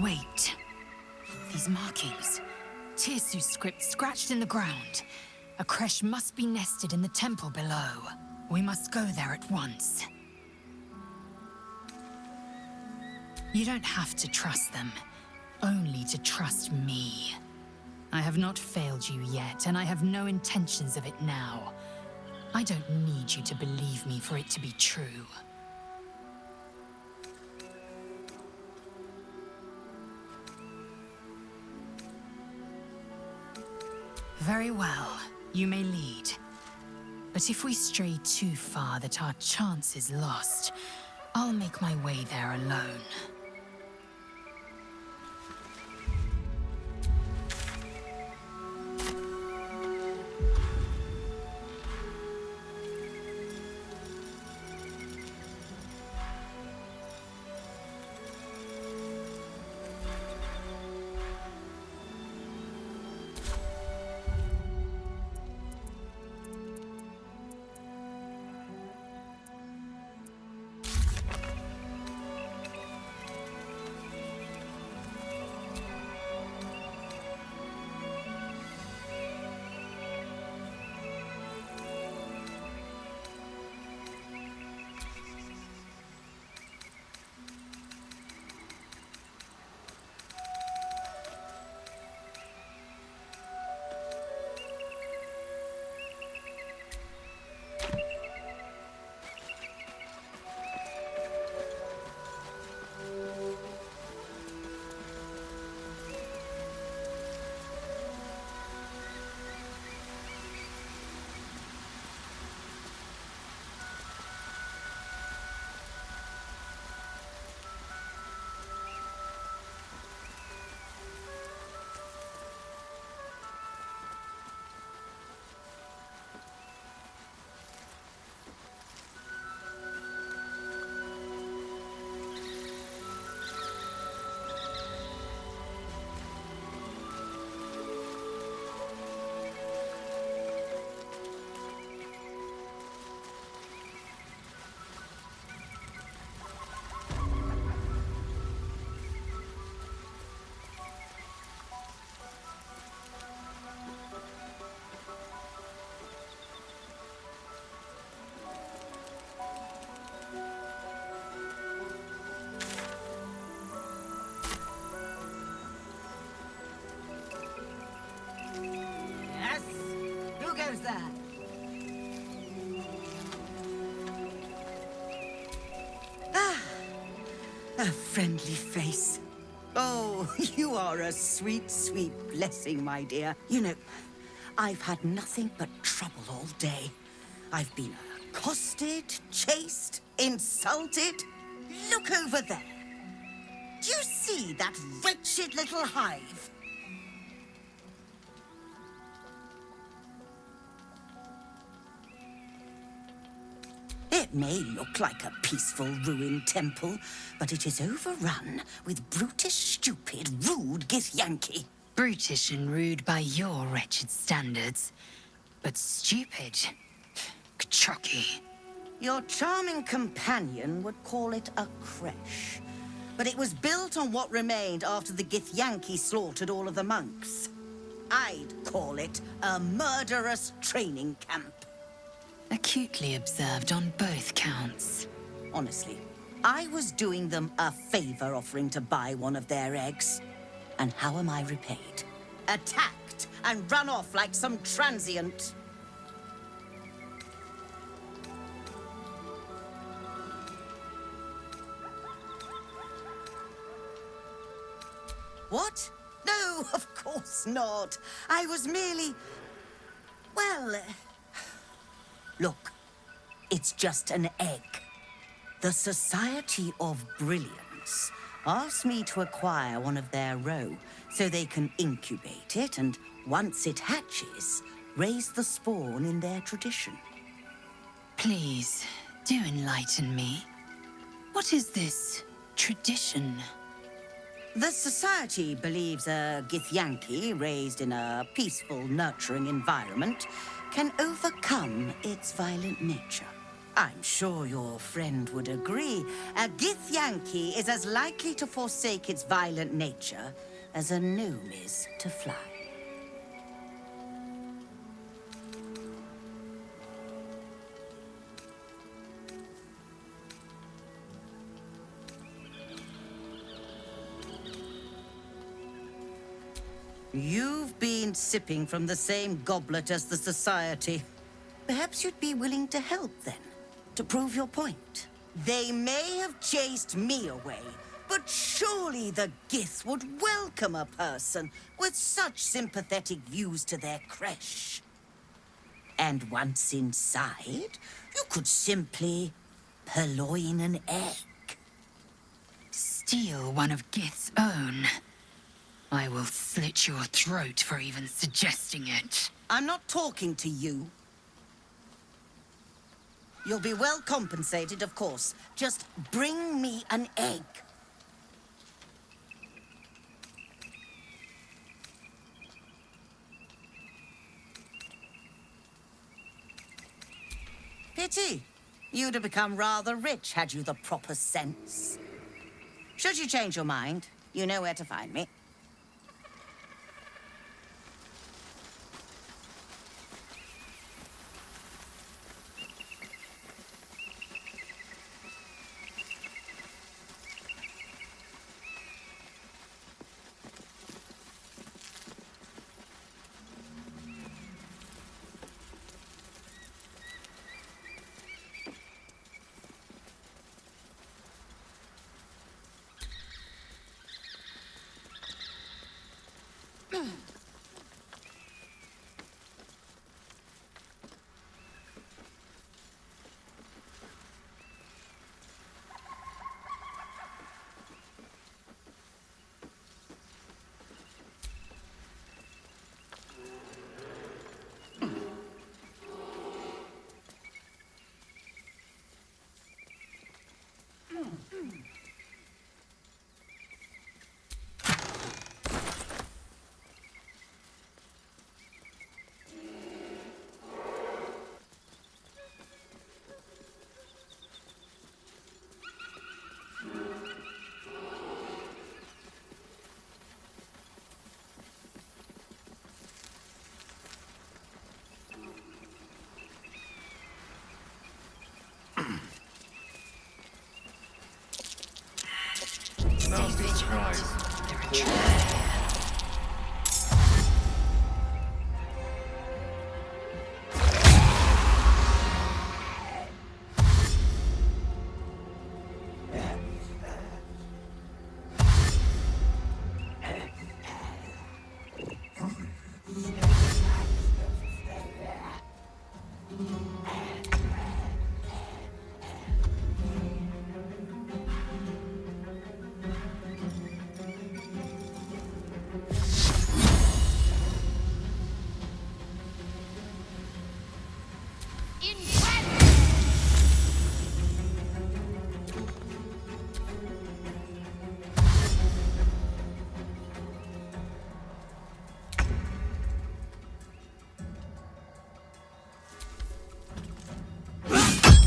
Wait. These markings. Tirsu script scratched in the ground. A creche must be nested in the temple below. We must go there at once. You don't have to trust them. Only to trust me. I have not failed you yet, and I have no intentions of it now. I don't need you to believe me for it to be true. Very well, you may lead. But if we stray too far that our chance is lost, I'll make my way there alone. Who's that? Ah, a friendly face. Oh, you are a sweet, sweet blessing, my dear. You know, I've had nothing but trouble all day. I've been accosted, chased, insulted. Look over there. Do you see that wretched little hive? It may look like a peaceful ruined temple, but it is overrun with brutish, stupid, rude Githyanki. Brutish and rude by your wretched standards, but stupid. Kachaki. Your charming companion would call it a creche, but it was built on what remained after the Githyanki slaughtered all of the monks. I'd call it a murderous training camp. Acutely observed on both counts. Honestly, I was doing them a favor offering to buy one of their eggs. And how am I repaid? Attacked and run off like some transient. What? No, of course not. I was merely... well... Look, it's just an egg. The Society of Brilliance asked me to acquire one of their roe so they can incubate it and, once it hatches, raise the spawn in their tradition. Please, do enlighten me. What is this tradition? The Society believes a Githyanki raised in a peaceful, nurturing environment can overcome its violent nature. I'm sure your friend would agree. A Githyanki is as likely to forsake its violent nature as a gnome is to fly. You've been sipping from the same goblet as the Society. Perhaps you'd be willing to help then, to prove your point. They may have chased me away, but surely the Gith would welcome a person with such sympathetic views to their creche. And once inside, you could simply purloin an egg. Steal one of Gith's own. I will slit your throat for even suggesting it. I'm not talking to you. You'll be well compensated, of course. Just bring me an egg. Pity. You'd have become rather rich had you the proper sense. Should you change your mind, you know where to find me. Nasty surprise.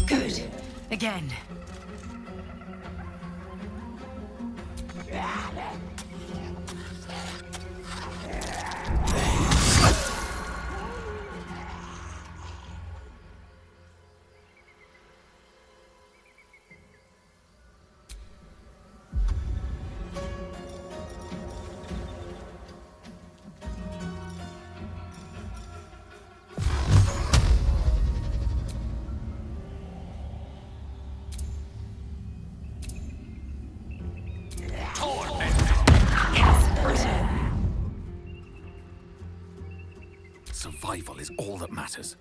Good. Again. Survival is all that matters.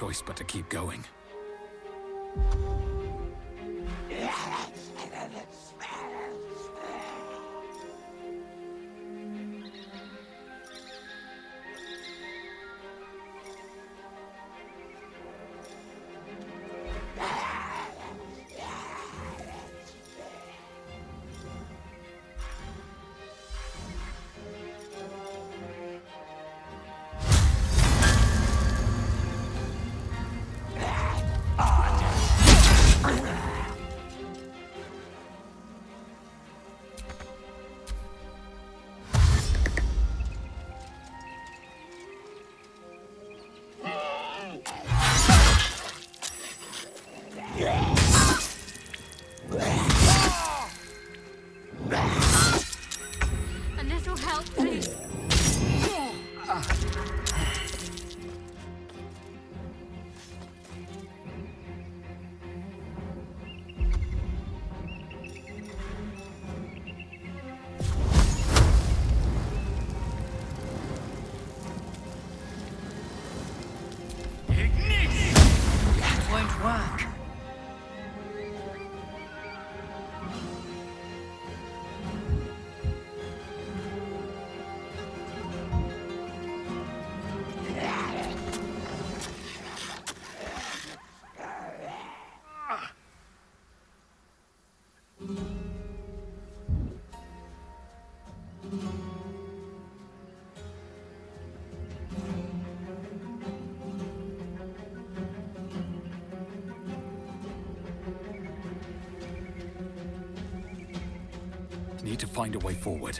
choice but to keep going. A little help, please. That won't work. Need to find a way forward.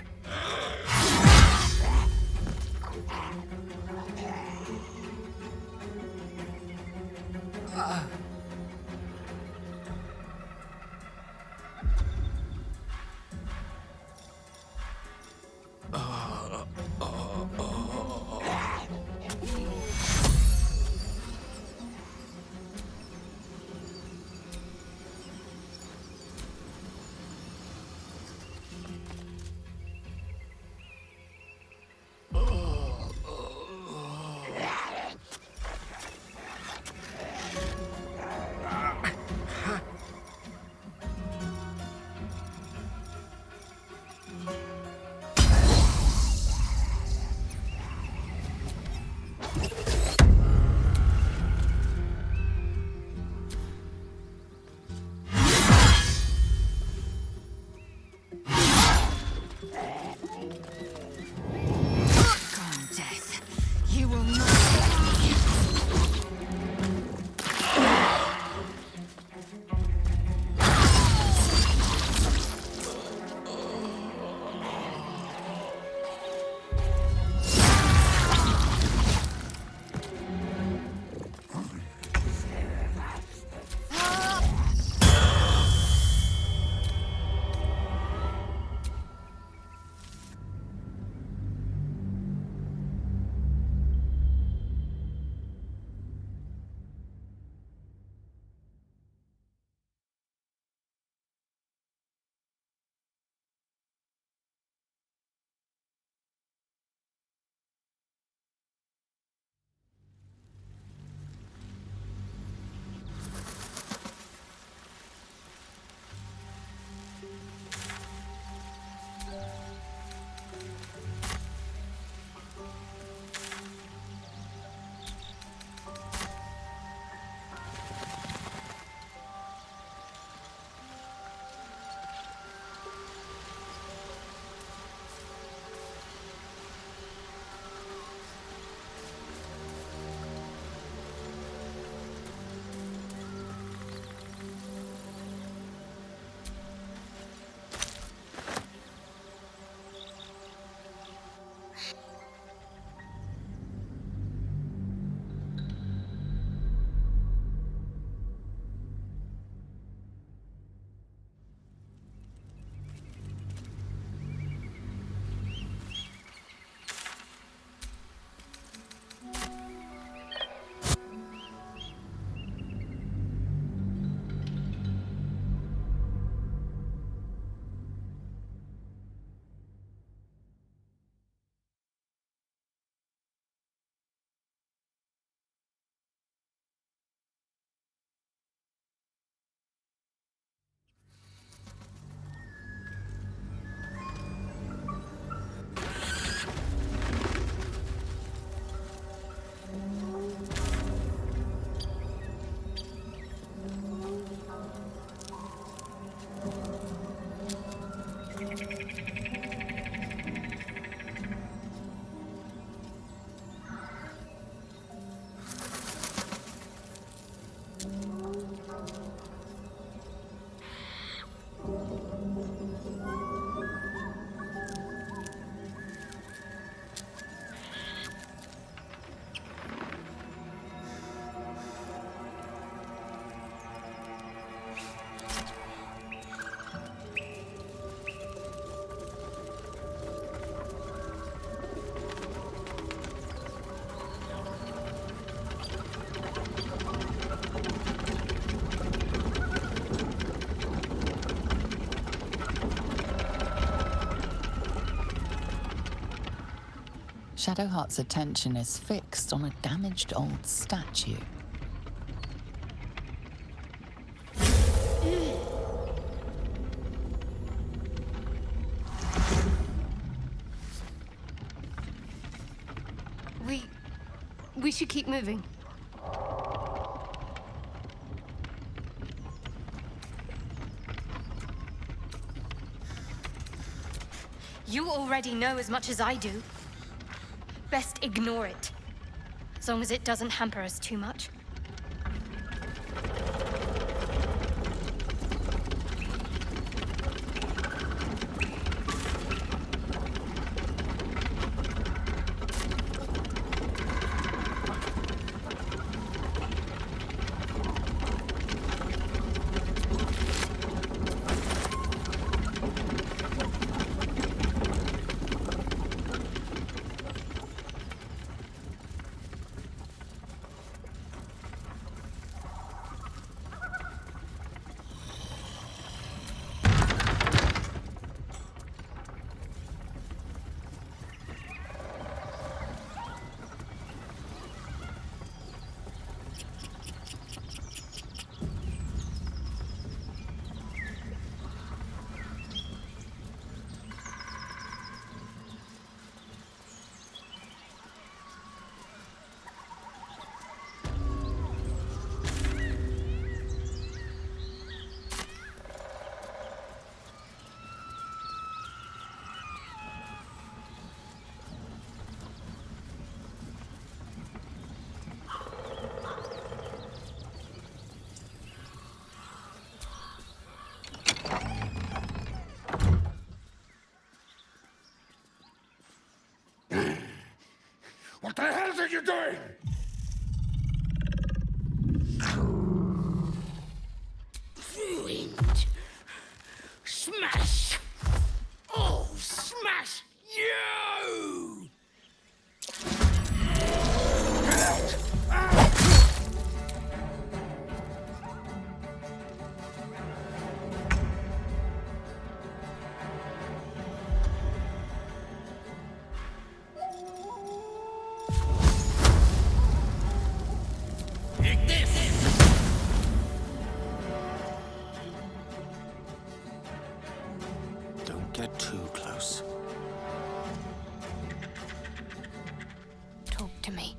Shadowheart's attention is fixed on a damaged old statue. We should keep moving. You already know as much as I do. Best ignore it. As long as it doesn't hamper us too much. What the hell are you doing? Ruined. Smash. Oh, smash you! Get out! Take this! Don't get too close. Talk to me.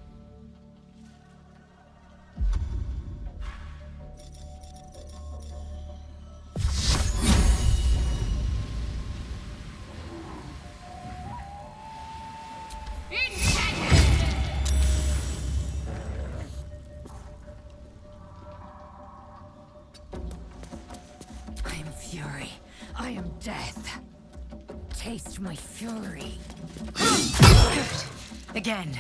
I am fury. I am death. Taste my fury. Good. Again.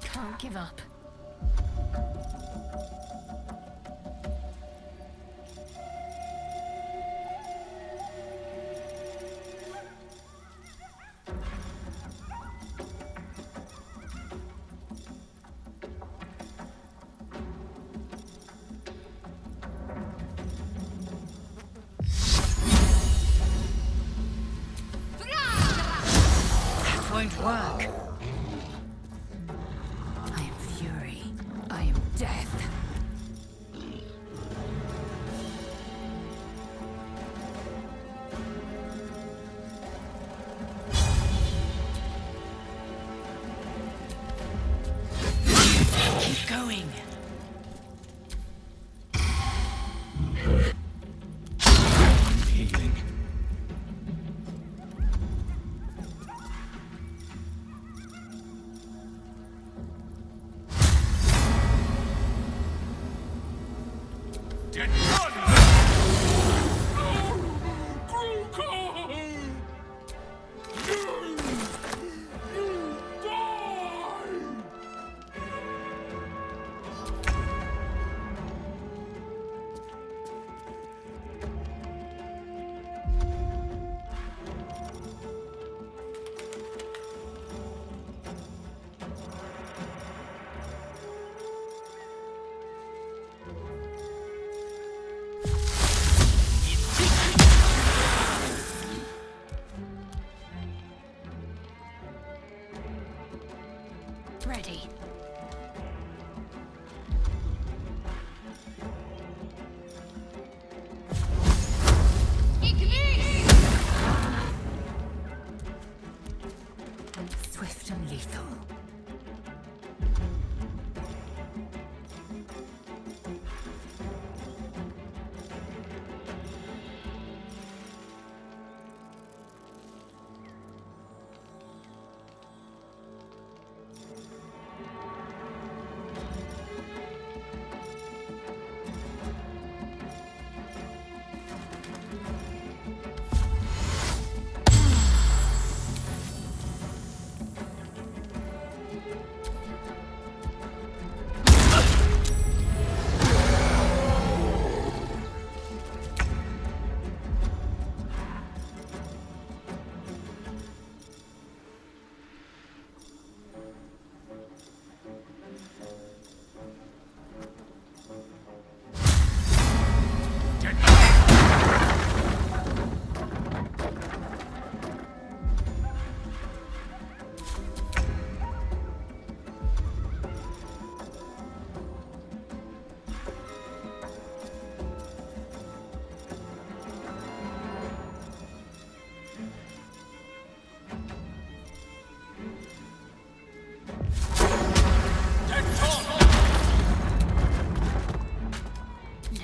Can't give up. That won't work. I am fury. I am death. Get done! Ready. Swift and lethal.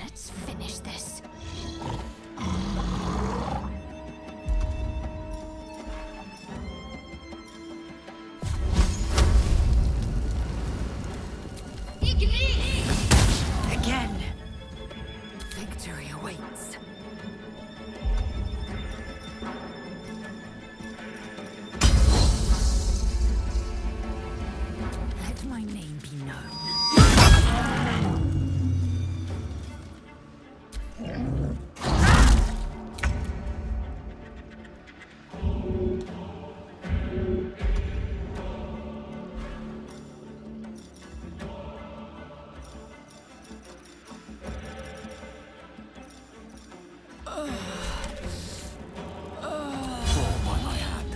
Let's finish this. Again, victory awaits. Let my name be known. Fall by my hand.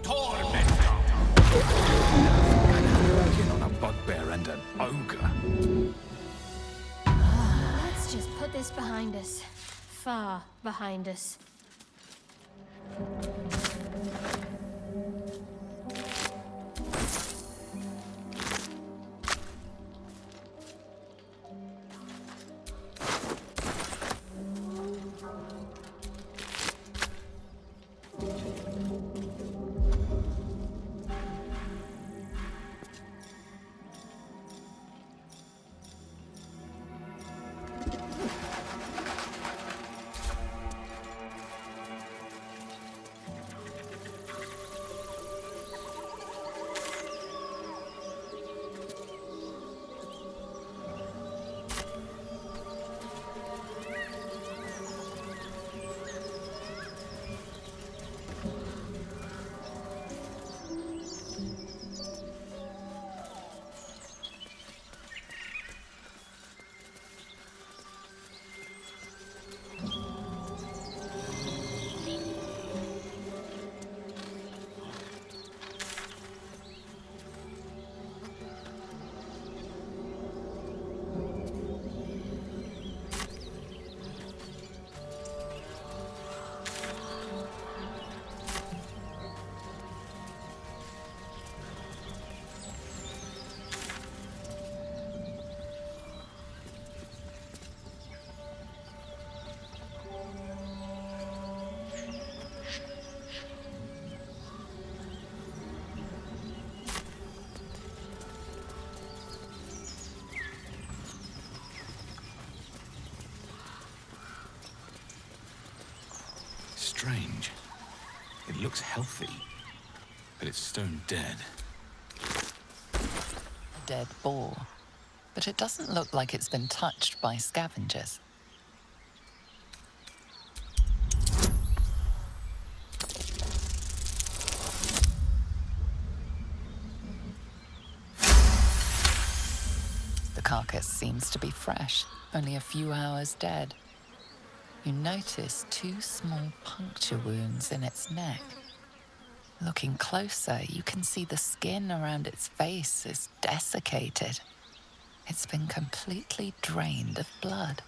Tormentor! Working on a bugbear and an ogre. Let's just put this behind us. Far behind us. strange. It looks healthy, but it's stone dead. A dead boar. But it doesn't look like it's been touched by scavengers. The carcass seems to be fresh, only a few hours dead. You notice 2 small puncture wounds in its neck. Looking closer, you can see the skin around its face is desiccated. It's been completely drained of blood.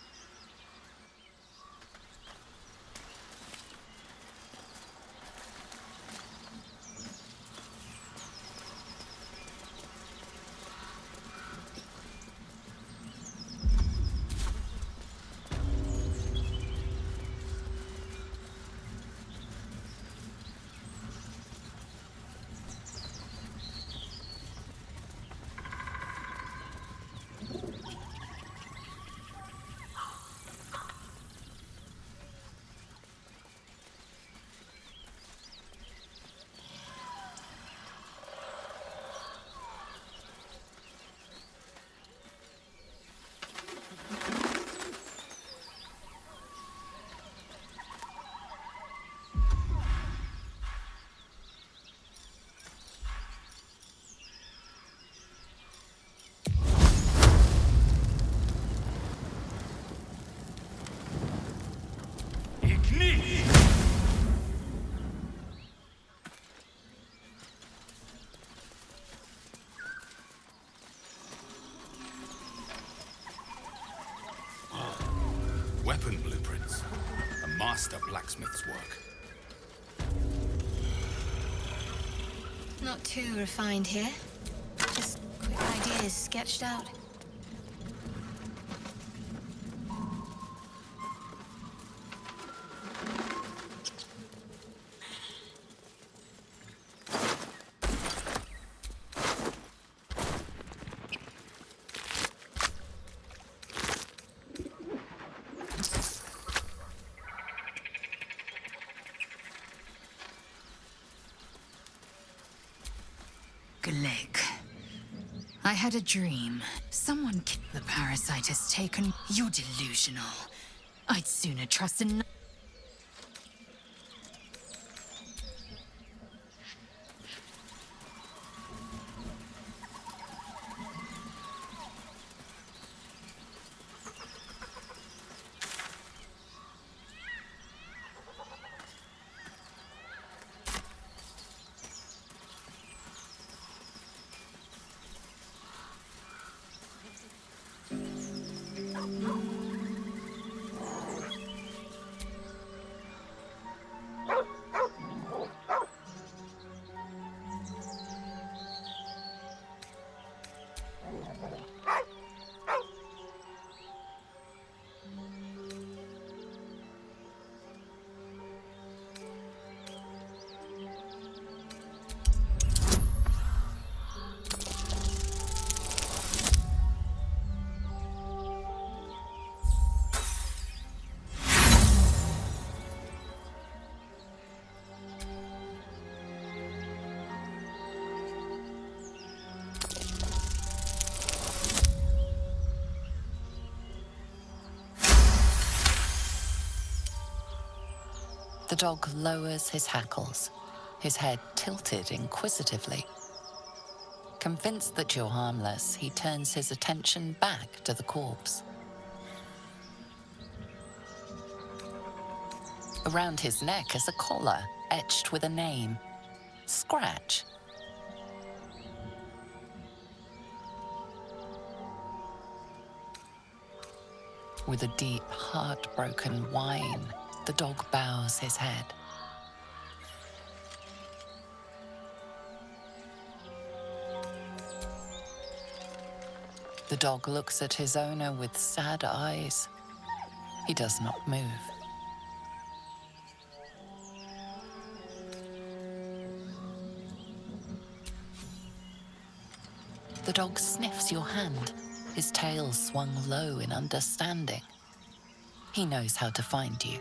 Weapon blueprints. A master blacksmith's work. Not too refined here. Just quick ideas sketched out. Glig. I had a dream. The parasite has taken. You're delusional. I'd sooner trust a. The dog lowers his hackles, his head tilted inquisitively. Convinced that you're harmless, he turns his attention back to the corpse. Around his neck is a collar etched with a name, Scratch. With a deep, heartbroken whine, the dog bows his head. The dog looks at his owner with sad eyes. He does not move. The dog sniffs your hand, his tail swung low in understanding. He knows how to find you.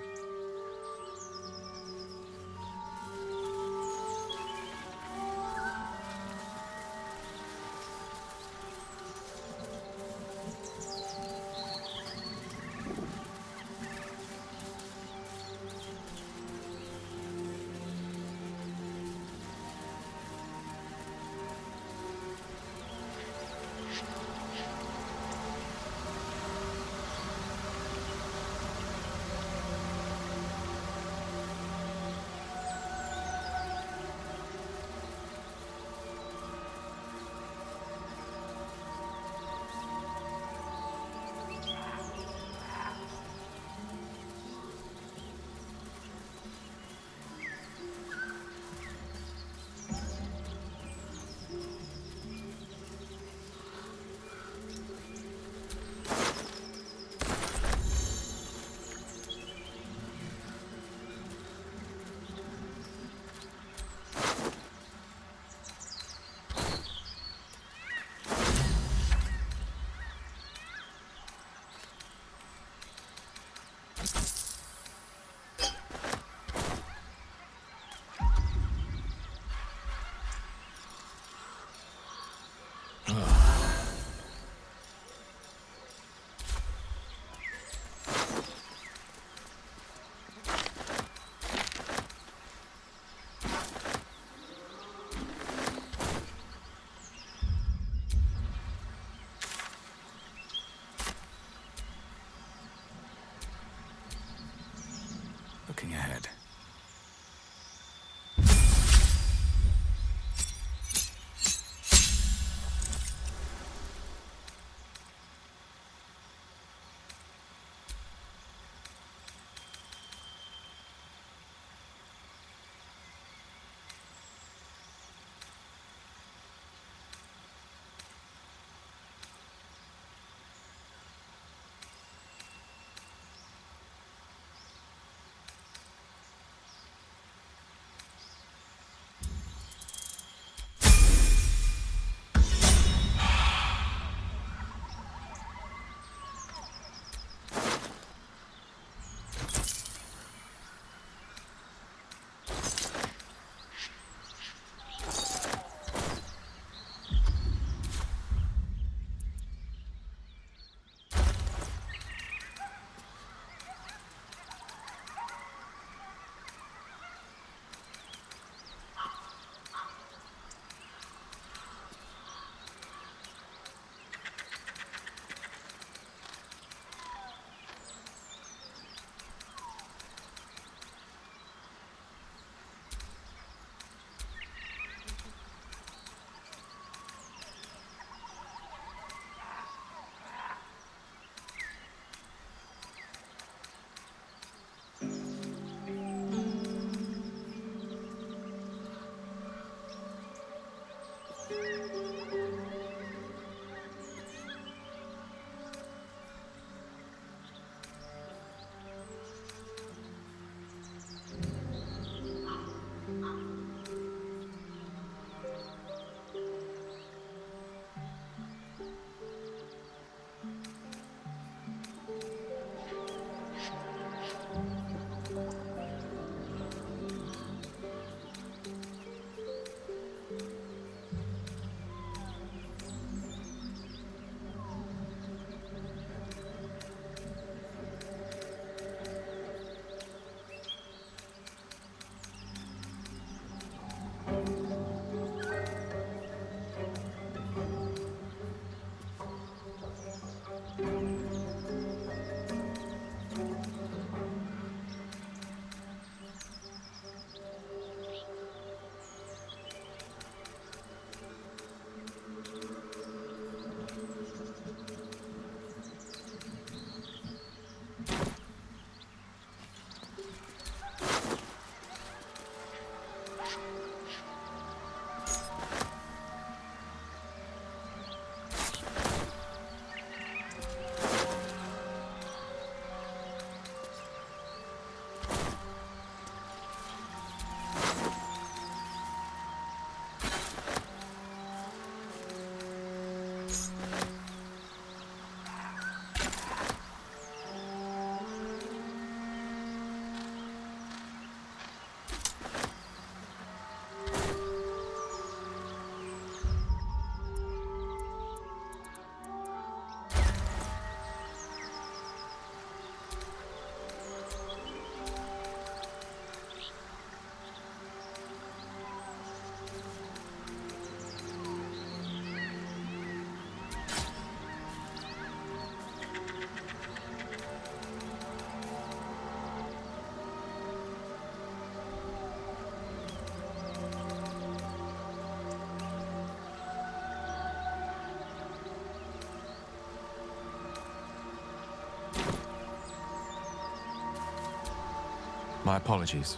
My apologies.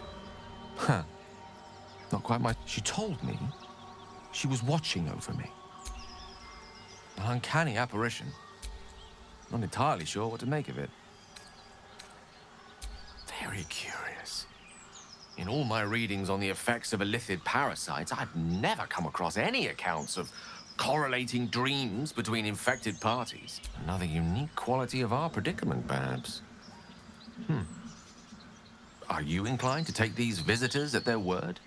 Huh. Not quite my... She told me she was watching over me. An uncanny apparition. Not entirely sure what to make of it. Very curious. In all my readings on the effects of illithid parasites, I've never come across any accounts of correlating dreams between infected parties. Another unique quality of our predicament, perhaps. Are you inclined to take these visitors at their word?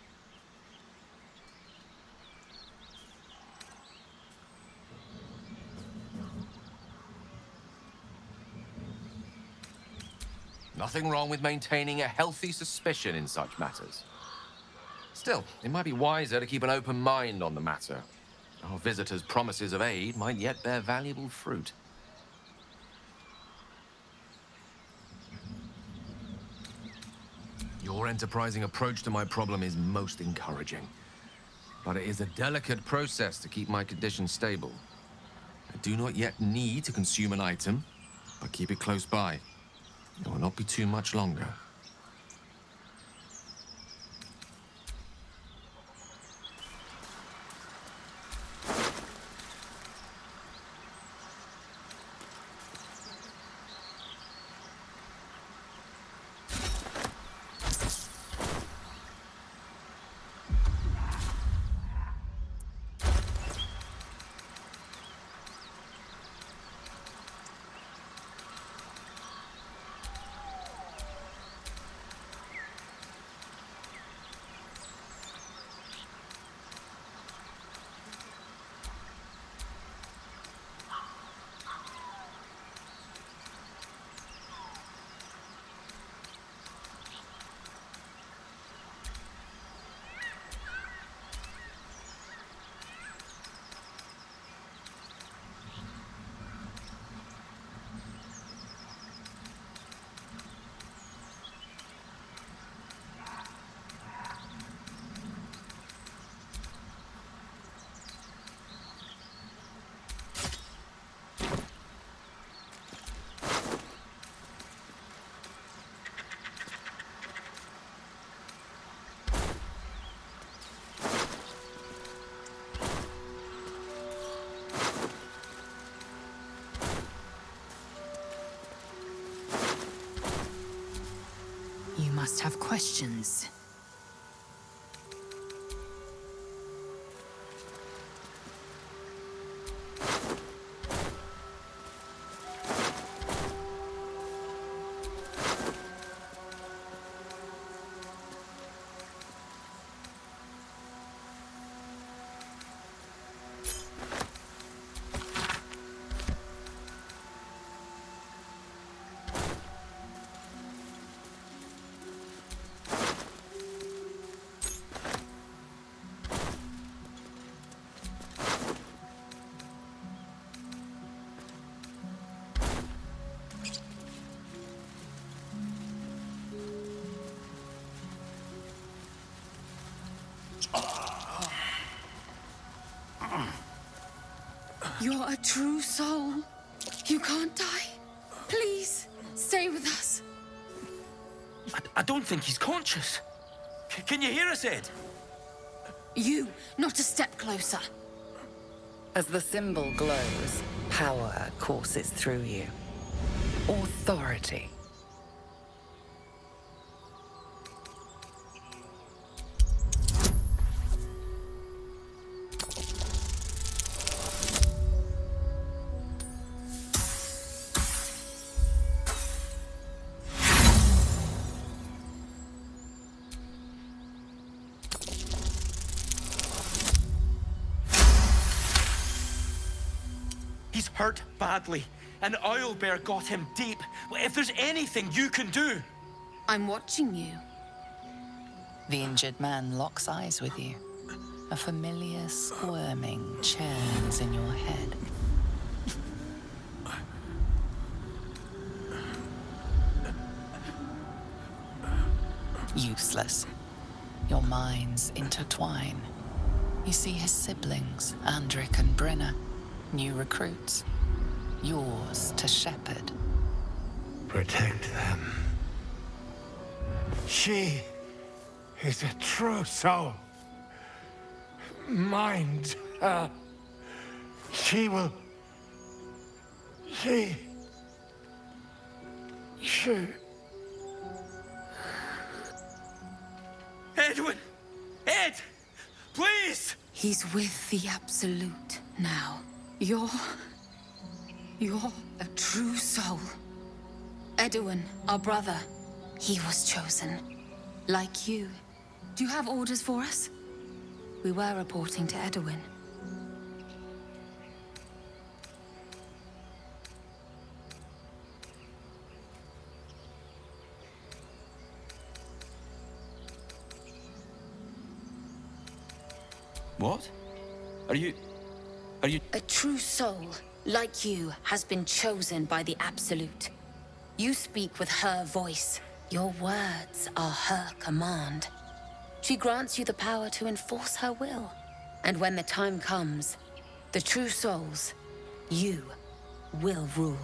Nothing wrong with maintaining a healthy suspicion in such matters. Still, it might be wiser to keep an open mind on the matter. Our visitors' promises of aid might yet bear valuable fruit. Your enterprising approach to my problem is most encouraging. But it is a delicate process to keep my condition stable. I do not yet need to consume an item, but keep it close by. It will not be too much longer. You must have questions. You're a true soul. You can't die. Please, stay with us. I don't think he's conscious. Can you hear us, Ed? You, not a step closer. As the symbol glows, power courses through you. Authority. He's hurt badly. An owlbear got him deep. If there's anything you can do... I'm watching you. The injured man locks eyes with you. A familiar squirming churns in your head. Useless. Your minds intertwine. You see his siblings, Andric and Brenna. New recruits. Yours to shepherd. Protect them. She is a true soul. Mind her. She will... She... Edwin! Ed! Please! He's with the Absolute now. You're a true soul. Edwin, our brother, he was chosen. Like you. Do you have orders for us? We were reporting to Edwin. What? Are you... A true soul, like you, has been chosen by the Absolute. You speak with her voice. Your words are her command. She grants you the power to enforce her will. And when the time comes, the true souls, you, will rule.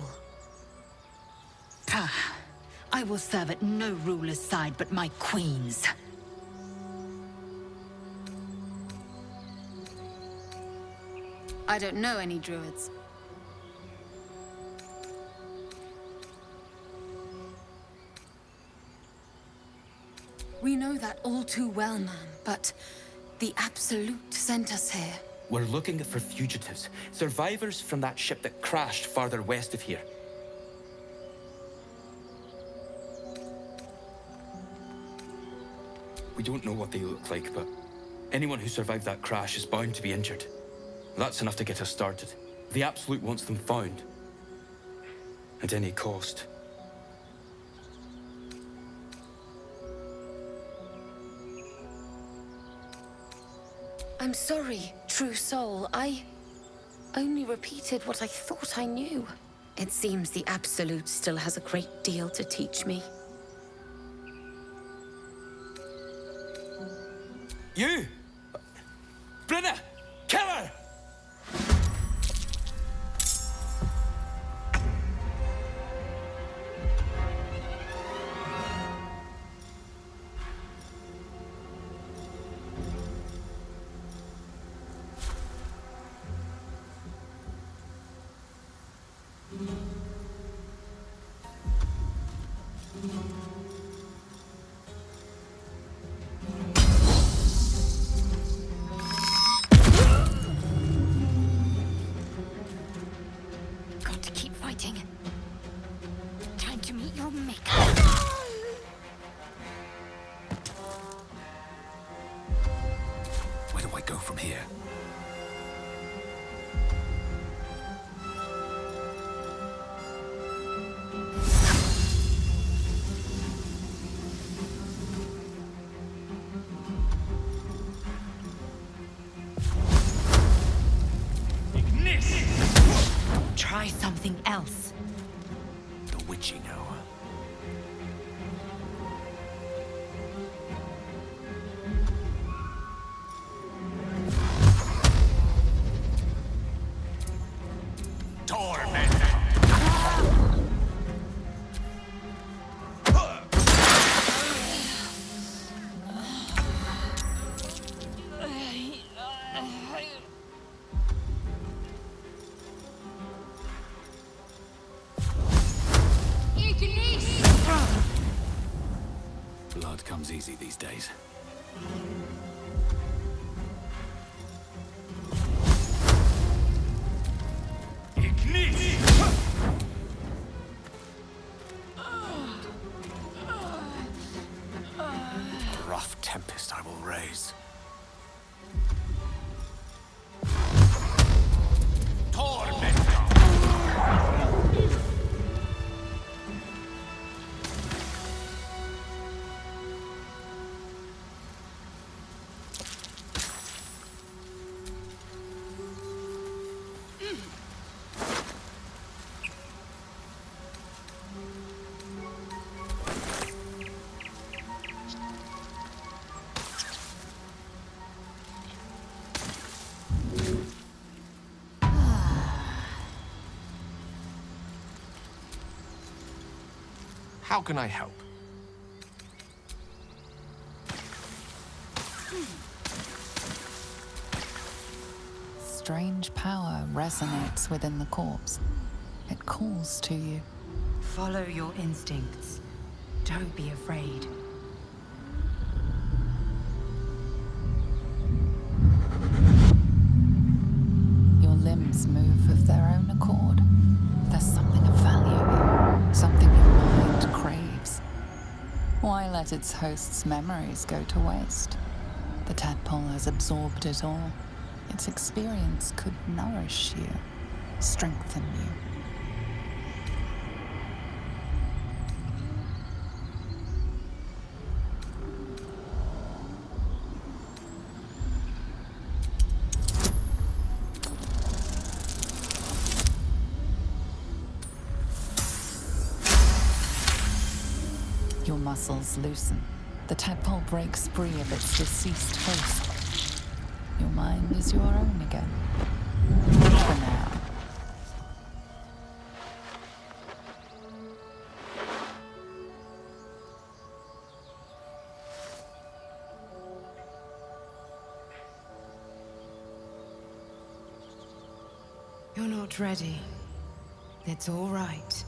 I will serve at no ruler's side but my queen's. I don't know any druids. We know that all too well, ma'am, but the Absolute sent us here. We're looking for fugitives. Survivors from that ship that crashed farther west of here. We don't know what they look like, but anyone who survived that crash is bound to be injured. That's enough to get us started. The Absolute wants them found. At any cost. I'm sorry, true soul. I only repeated what I thought I knew. It seems the Absolute still has a great deal to teach me. You! Brenna! Kill her! Got to keep fighting. Time to meet your maker. Where do I go from here? Try something else. The witching hour. Blood comes easy these days. A rough tempest I will raise. How can I help? strange power resonates within the corpse. It calls to you. Follow your instincts. Don't be afraid. Your limbs move of their own accord. There's something of value here, something your mind craves. Why let its host's memories go to waste? The tadpole has absorbed it all. Its experience could nourish you, strengthen you. Your muscles loosen. The tadpole breaks free of its deceased host. Your mind is your own again. For now. You're not ready. It's all right.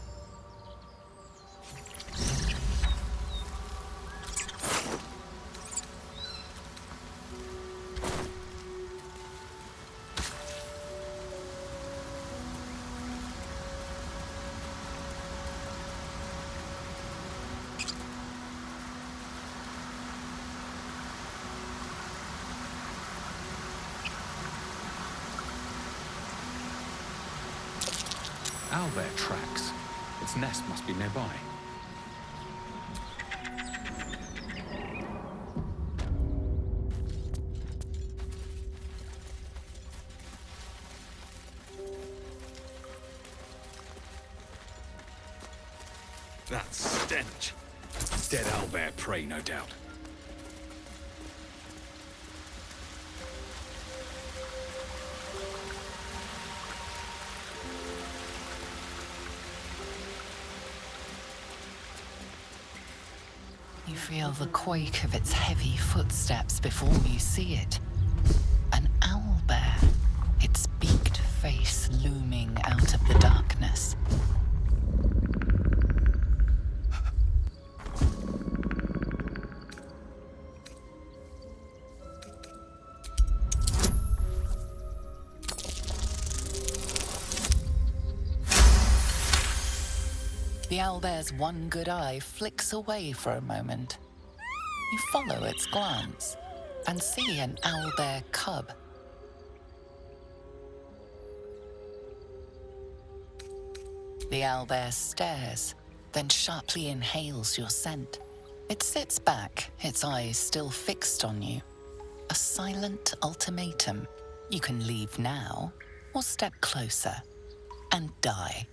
Owlbear tracks. Its nest must be nearby. That stench. Dead owlbear prey, no doubt. You feel the quake of its heavy footsteps before you see it. An owlbear, its beaked face looming out of the darkness. The owlbear's one good eye flicks away for a moment. You follow its glance and see an owlbear cub. The owlbear stares, then sharply inhales your scent. It sits back, its eyes still fixed on you. A silent ultimatum. You can leave now, or step closer and die.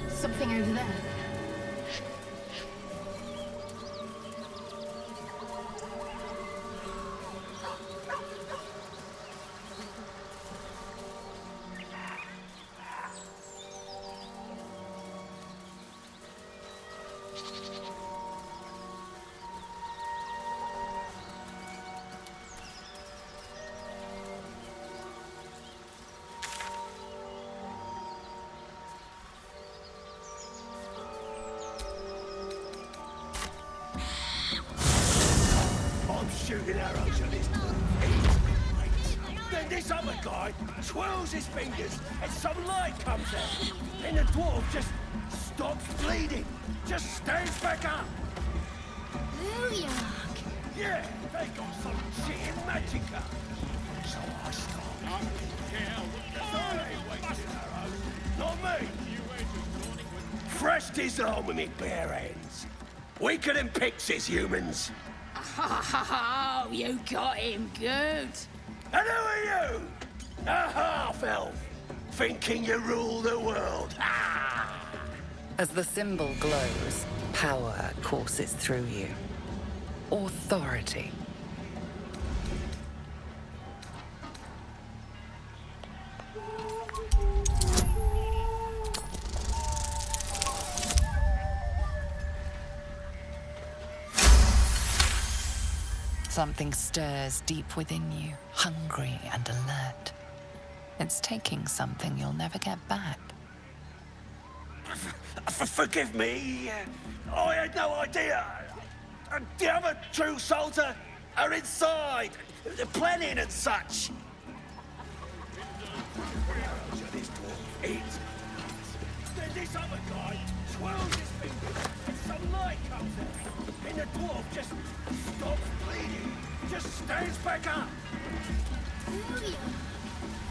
Something over there. wasting arrows at this point. Then this other guy twirls his fingers and some light comes out. Then the dwarf just stops bleeding. Just stands back up. Booyah! Yeah, they got some shit in magicka. So I start. I ain't wasting arrows. Not me. Fresh disarm with me bare hands. Weaker than pixies, humans. Oh, you got him good. And who are you? A half-elf, thinking you rule the world. Ah! As the symbol glows, power courses through you. Authority. Something stirs deep within you, hungry and alert. It's taking something you'll never get back. Forgive me. I had no idea. The other true souls are inside, planning and such. Then this other guy twirls his fingers and some light comes out. Then the dwarf just stops bleeding, just stands back up.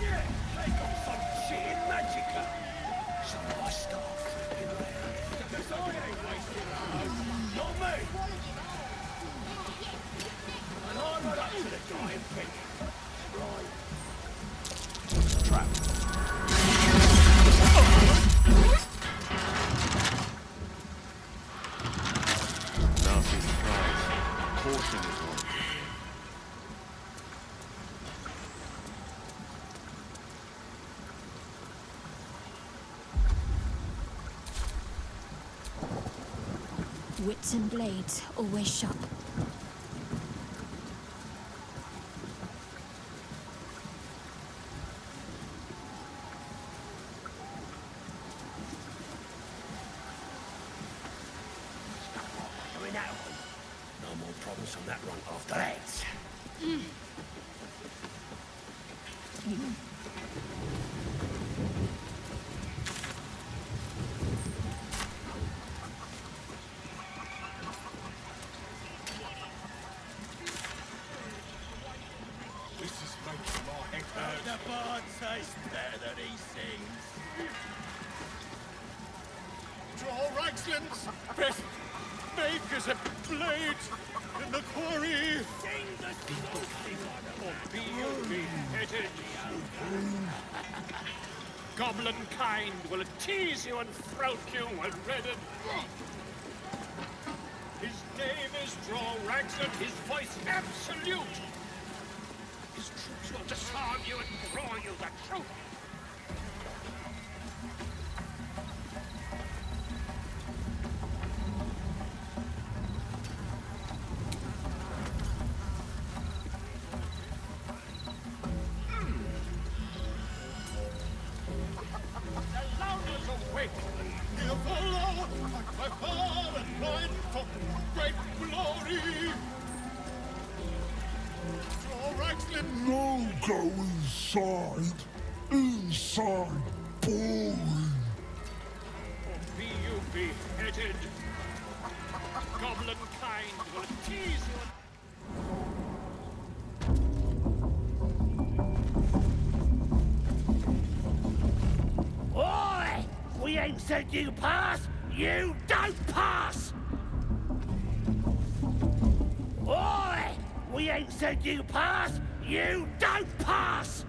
Yeah, they got some shit in magicka. So I start creeping around. Because I ain't wasting arrows. Not me. And I run up to the guy and think, right. Trap. Nasty surprise. Caution is warranted. Wits and blades always sharp. Coming that one. No more problems on that one after that. This is making my head hurt. The bard says better than he sings. Draw Ragsland's best makers of blades in the quarry. Sing the Or be you beheaded. Goblin kind will tease you and throat you when ready. His name is Draw Ragsland, his voice absolute. His troops will disarm you and draw you the truth. The loudness awake. You follow my power and mine for great glory. Draw Ragsland. No, go inside. Inside. Boring. Or be you beheaded. Goblin kind will tease you. Oi! We ain't said you pass. You don't pass. Oi! We ain't said you pass. You don't pass.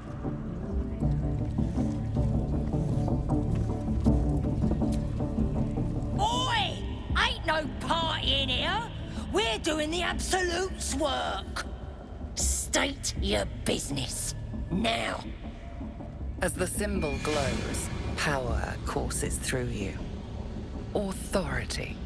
Oi! Ain't no party in here. We're doing the Absolute's work. State your business. Now. As the symbol glows, power courses through you. Authority.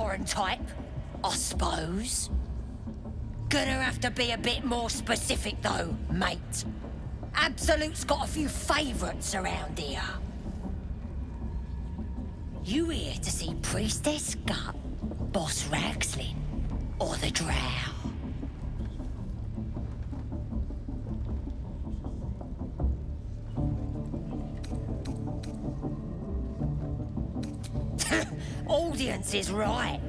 foreign type, I suppose. Gonna have to be a bit more specific though, mate. Absolute's got a few favourites around here. You here to see Priestess Gut, Boss Raxlin, or the Drow? Audience is right.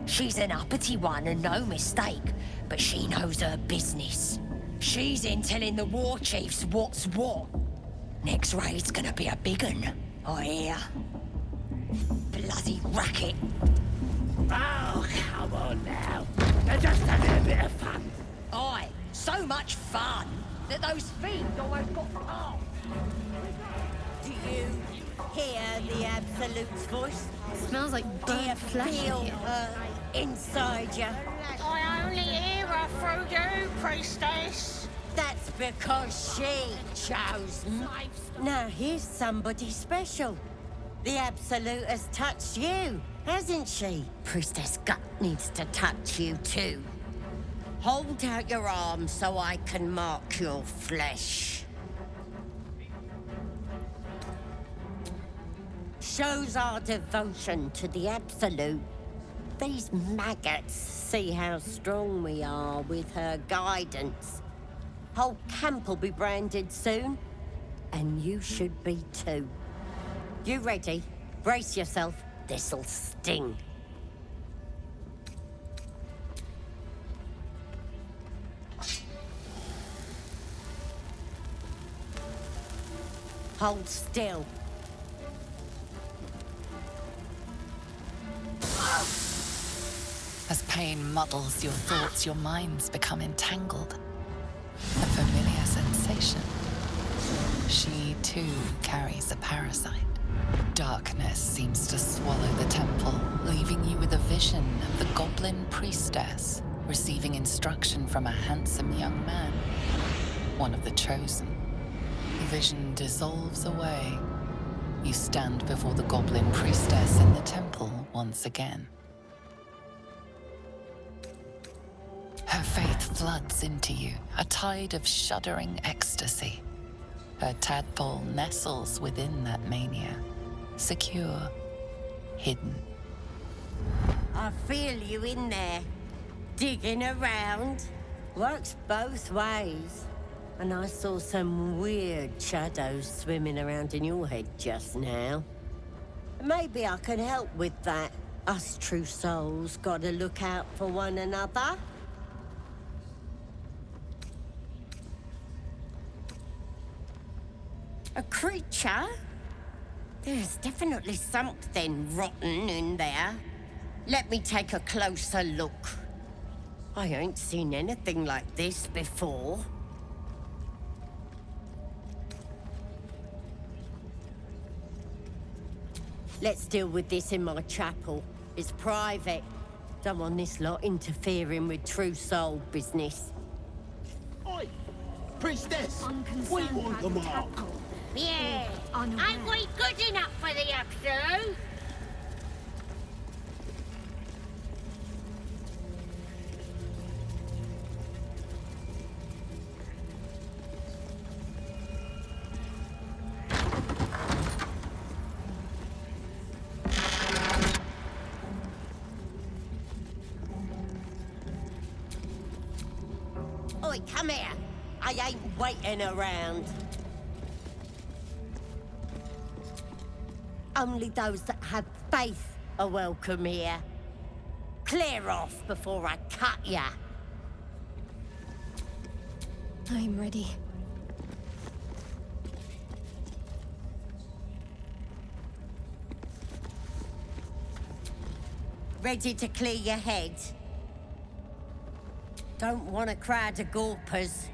She's an uppity one and no mistake, but she knows her business. She's in telling the war chiefs what's what. Next raid's gonna be a big un, I hear. Bloody racket. Oh, come on now. They're just having a bit of fun. Aye, so much fun that those fiends almost got off. Do you hear the Absolute's voice? Smells like Do you burnt flesh in feel here. her inside you? I only hear her through you, priestess. That's because she chose me. Now here's somebody special. The Absolute has touched you, hasn't she? Priestess Gut needs to touch you too. Hold out your arm so I can mark your flesh. Shows our devotion to the Absolute. These maggots see how strong we are with her guidance. Whole camp will be branded soon, and you should be too. You ready? Brace yourself. This'll sting. Hold still. As pain muddles your thoughts, your minds become entangled. A familiar sensation. She too carries a parasite. Darkness seems to swallow the temple, leaving you with a vision of the Goblin priestess receiving instruction from a handsome young man, one of the chosen. The vision dissolves away. You stand before the Goblin priestess in the temple once again. Her faith floods into you, a tide of shuddering ecstasy. Her tadpole nestles within that mania, secure, hidden. I feel you in there, digging around. Works both ways. And I saw some weird shadows swimming around in your head just now. Maybe I can help with that. Us true souls gotta look out for one another. A creature? There's definitely something rotten in there. Let me take a closer look. I ain't seen anything like this before. Let's deal with this in my chapel. It's private. Don't want this lot interfering with true soul business. Oi! Priestess! We want the mark. Yeah. Ain't we good enough for the Absolute? Oi, come here. I ain't waiting around. Only those that have faith are welcome here. Clear off before I cut ya. I'm ready. Ready to clear your head? Don't want a crowd of gawpers.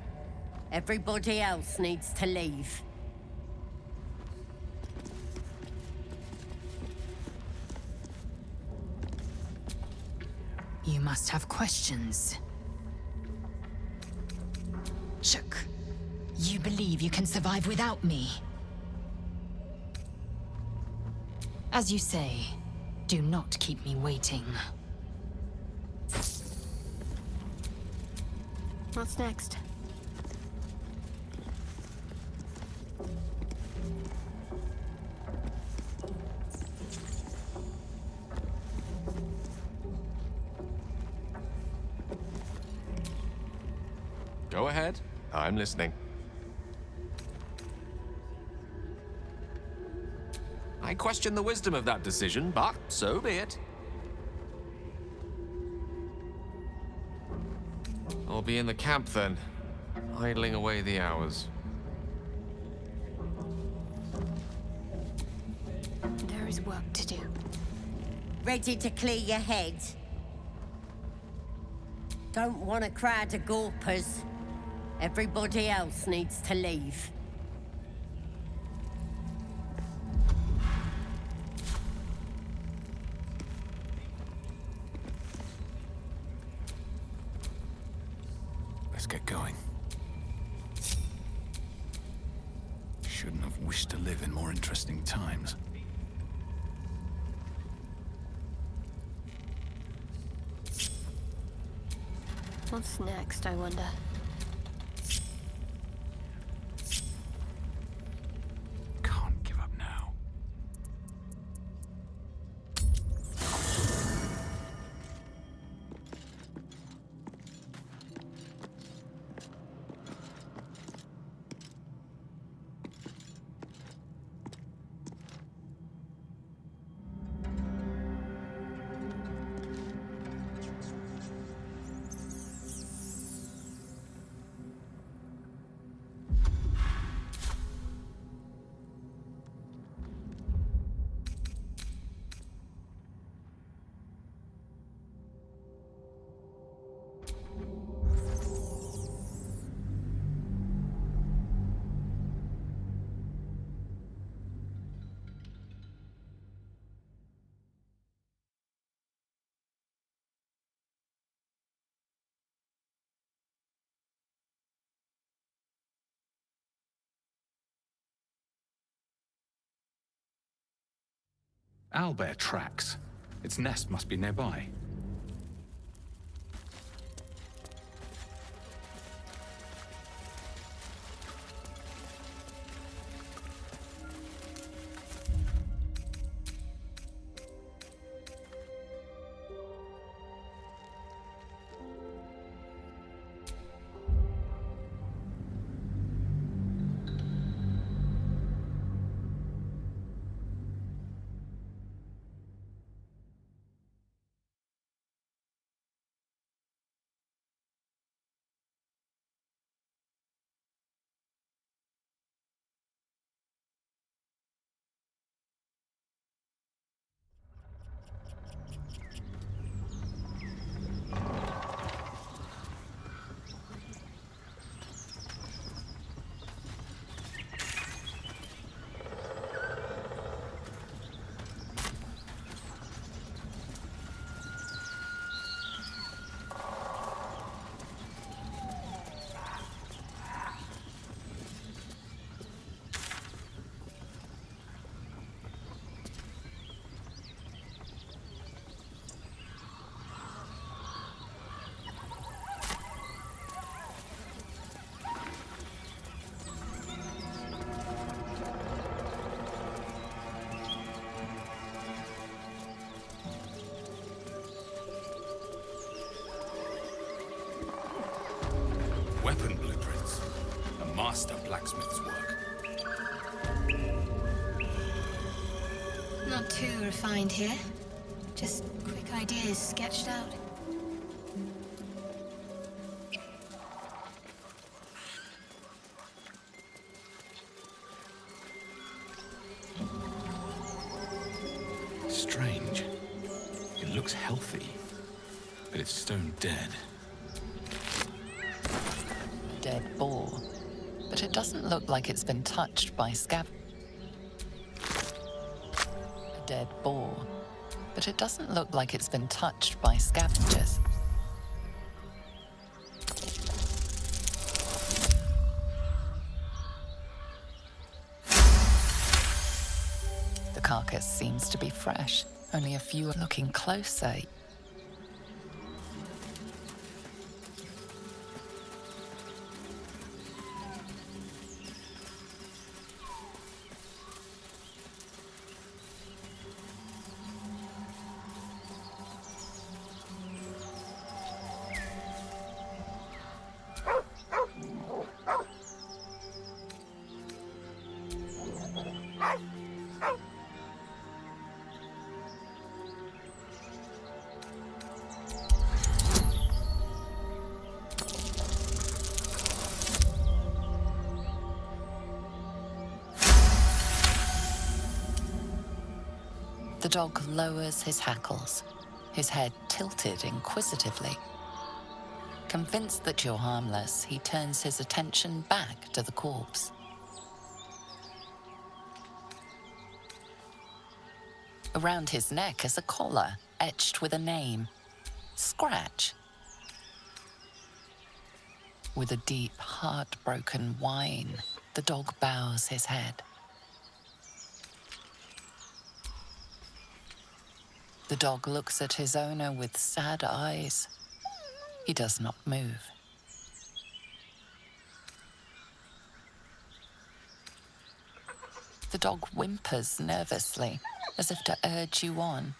Everybody else needs to leave. You must have questions. Chook, you believe you can survive without me? As you say, do not keep me waiting. What's next? Go ahead. I'm listening. I question the wisdom of that decision, but so be it. I'll be in the camp then, idling away the hours. There is work to do. Ready to clear your head? Don't want a crowd of gawpers. Everybody else needs to leave. Let's get going. Shouldn't have wished to live in more interesting times. What's next, I wonder? Can't give up now. Owlbear tracks. Its nest must be nearby. Weapon blueprints. A master blacksmith's work. Not too refined here. Just quick ideas sketched out. Strange. It looks healthy, but it's stone dead. Dead boar, but it doesn't look like it's been touched by A dead boar, but it doesn't look like it's been touched by scavengers. The carcass seems to be fresh. Only a few are looking closer. The dog lowers his hackles, his head tilted inquisitively. Convinced that you're harmless, he turns his attention back to the corpse. Around his neck is a collar etched with a name, Scratch. With a deep, heartbroken whine, the dog bows his head. The dog looks at his owner with sad eyes. He does not move. The dog whimpers nervously, as if to urge you on.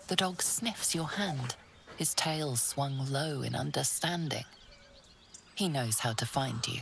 The dog sniffs your hand, his tail swung low in understanding. He knows how to find you.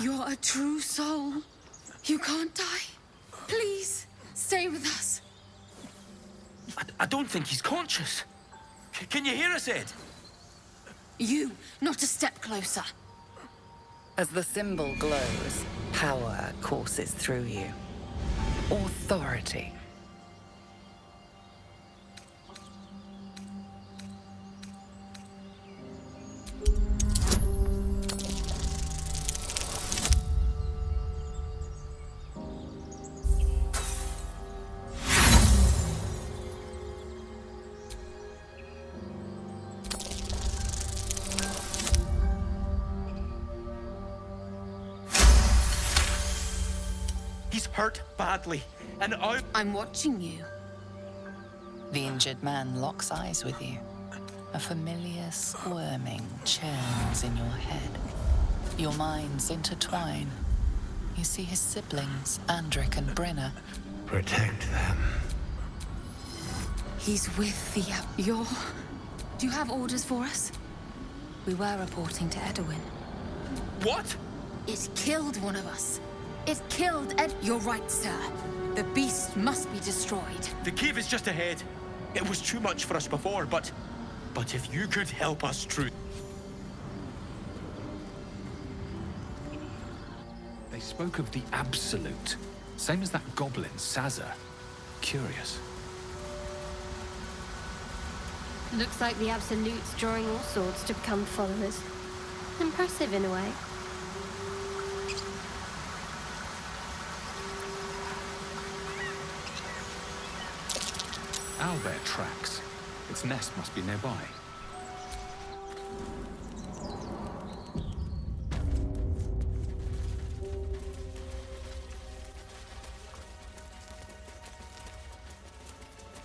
You're a true soul. You can't die. Please, stay with us. I don't think he's conscious. Can you hear us, Ed? You, not a step closer. As the symbol glows, power courses through you. Authority. He's hurt badly, and I'm watching you. The injured man locks eyes with you. A familiar squirming churns in your head. Your minds intertwine. You see his siblings, Andric and Brenna. Protect them. He's with the... Do you have orders for us? We were reporting to Edwin. What? It killed one of us. It killed Ed... You're right, sir. The beast must be destroyed. The cave is just ahead. It was too much for us before, but if you could help us through... They spoke of the Absolute. Same as that goblin, Sazza. Curious. Looks like the Absolute's drawing all sorts to become followers. Impressive in a way. Owlbear tracks. Its nest must be nearby.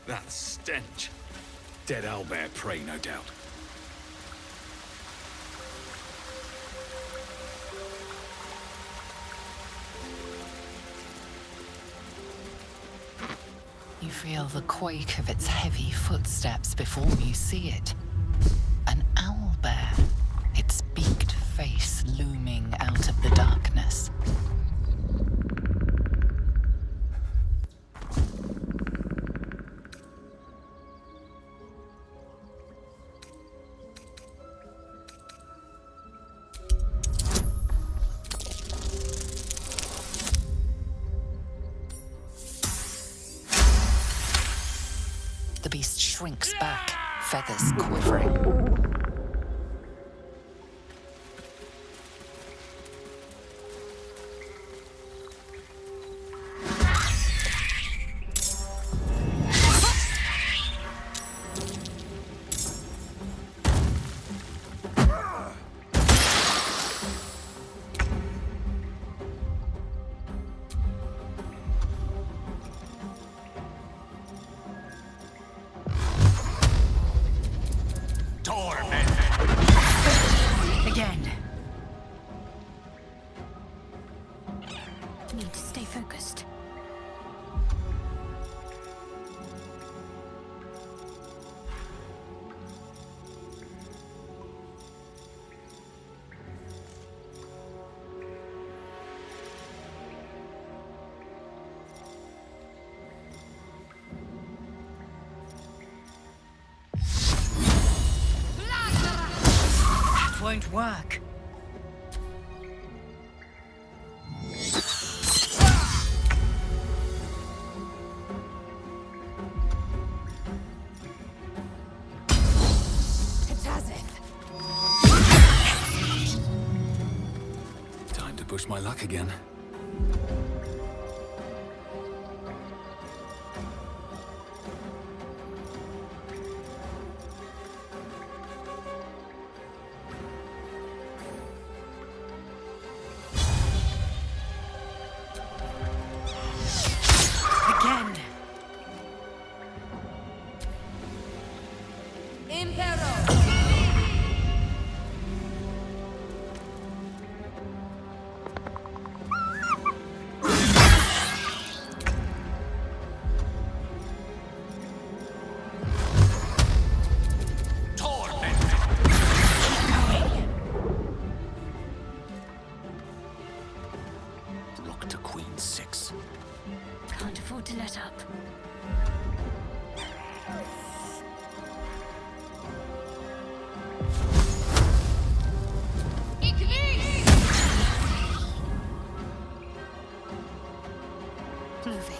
That stench. Dead owlbear prey, no doubt. You feel the quake of its heavy footsteps before you see it. An owlbear, its beaked face looming out of the darkness. The beast shrinks back, feathers quivering. Again. Need to stay focused. That won't work. Time to push my luck again. Again. to Queen 6. Can't afford to let up. Moving.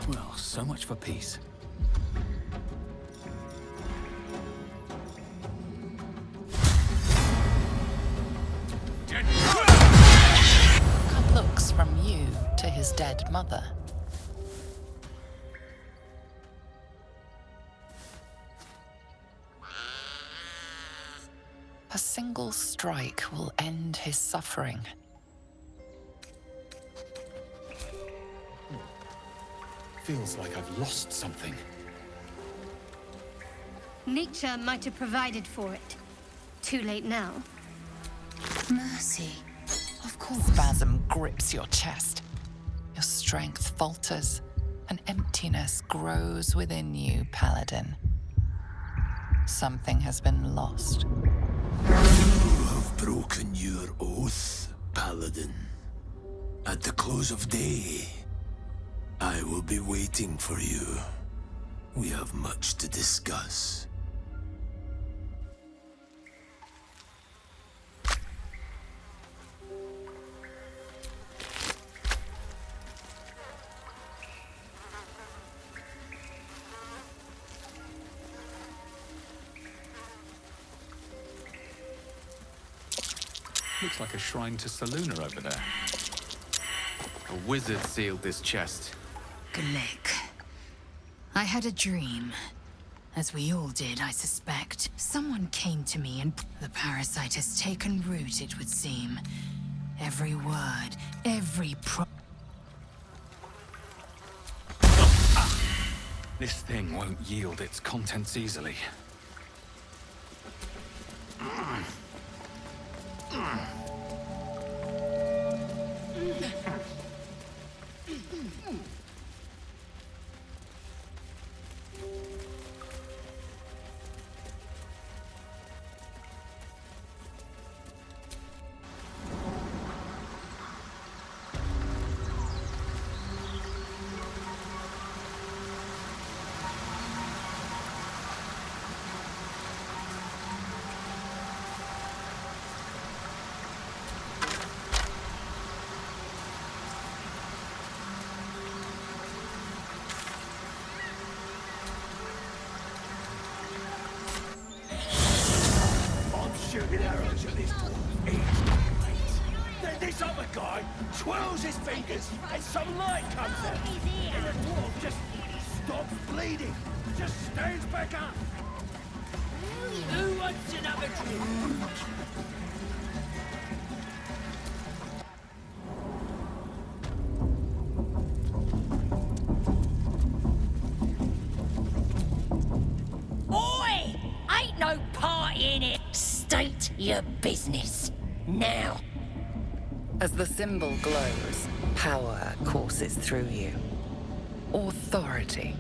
Well, so much for peace. Good looks from you to his dead mother. A single strike will end his suffering. Feels like I've lost something. Nature might have provided for it. Too late now. Mercy. Of course. Spasm grips your chest. Your strength falters. An emptiness grows within you, Paladin. Something has been lost. You have broken your oath, Paladin. At the close of day, I will be waiting for you. We have much to discuss. Looks like a shrine to Saluna over there. A wizard sealed this chest. Glick. I had a dream. As we all did, I suspect. Someone came to me and the parasite has taken root, it would seem. Every word, every This thing won't yield its contents easily. Shooting arrows at this dwarf. Then this other guy twirls his fingers and some light comes out. And the dwarf just stops bleeding. Just stands back up. Who wants another drink? Oi! Ain't no party in it. State your business. Now. As the symbol glows, power courses through you. Authority.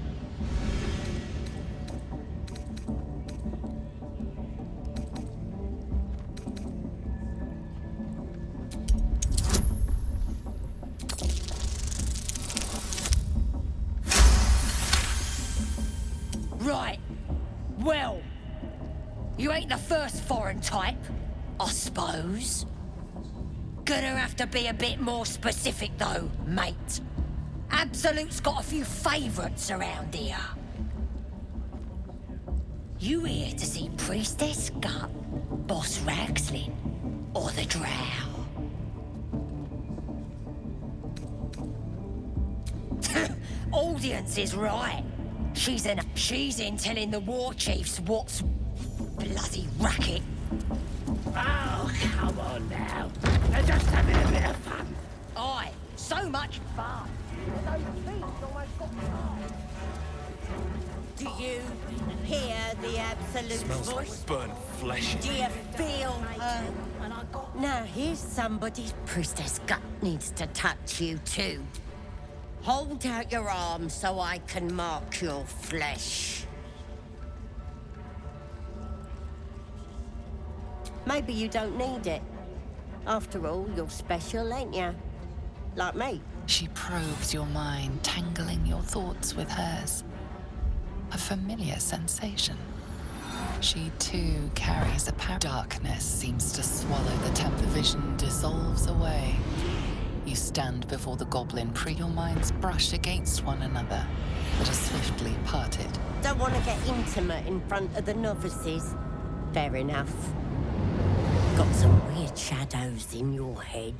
Right. Well, you ain't the first foreign type, I suppose. Gonna have to be a bit more specific though, mate. Absolute's got a few favourites around here. You here to see Priestess Gut, Boss Ragslin, or the Drow? audience is right. She's in telling the war chiefs what's bloody racket. Oh, come on now. They're just having a bit of fun. Aye, so much fun. Those beasts almost got tired. Do you hear the absolute voice? Burnt flesh. Do you feel her? Now here's somebody's priestess gut needs to touch you too. Hold out your arm so I can mark your flesh. Maybe you don't need it. After all, you're special, ain't you? Like me. She probes your mind, tangling your thoughts with hers. A familiar sensation. She too carries a power. Darkness seems to swallow the temple. Vision dissolves away. You stand before the goblin, your minds brush against one another, but are swiftly parted. Don't want to get intimate in front of the novices. Fair enough. Got some weird shadows in your head.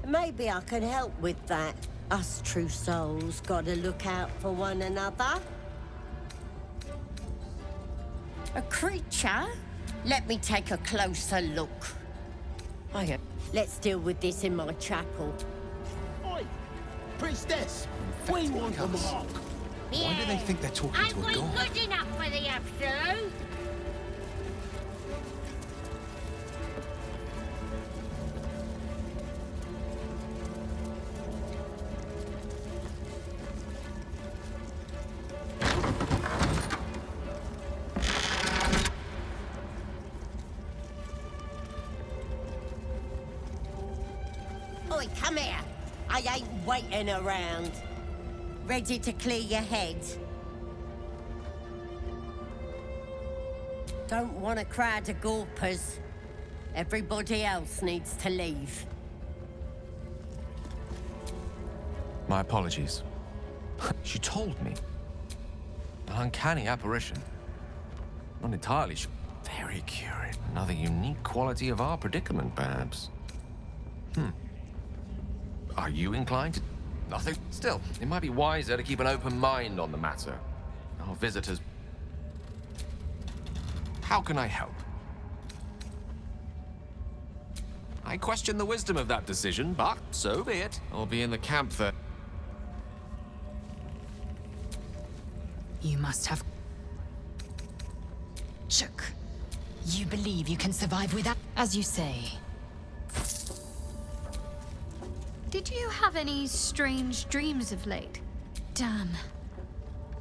Maybe I can help with that. Us true souls gotta look out for one another. A creature? Let me take a closer look. Let's deal with this in my chapel. Oi, priestess, we want the mark. Why do they think they're talking to a god? Good enough for the absolute? Oi, come here. I ain't waiting around. Ready to clear your head? Don't want a crowd of gawpers. Everybody else needs to leave. My apologies. She told me. An uncanny apparition. Not entirely sure. Very curious. Another unique quality of our predicament, perhaps. Are you inclined to... Nothing? Still, it might be wiser to keep an open mind on the matter. Our visitors... How can I help? I question the wisdom of that decision, but so be it. I'll be in the camp for... You must have... Shook. You believe you can survive without... As you say. Did you have any strange dreams of late? Damn.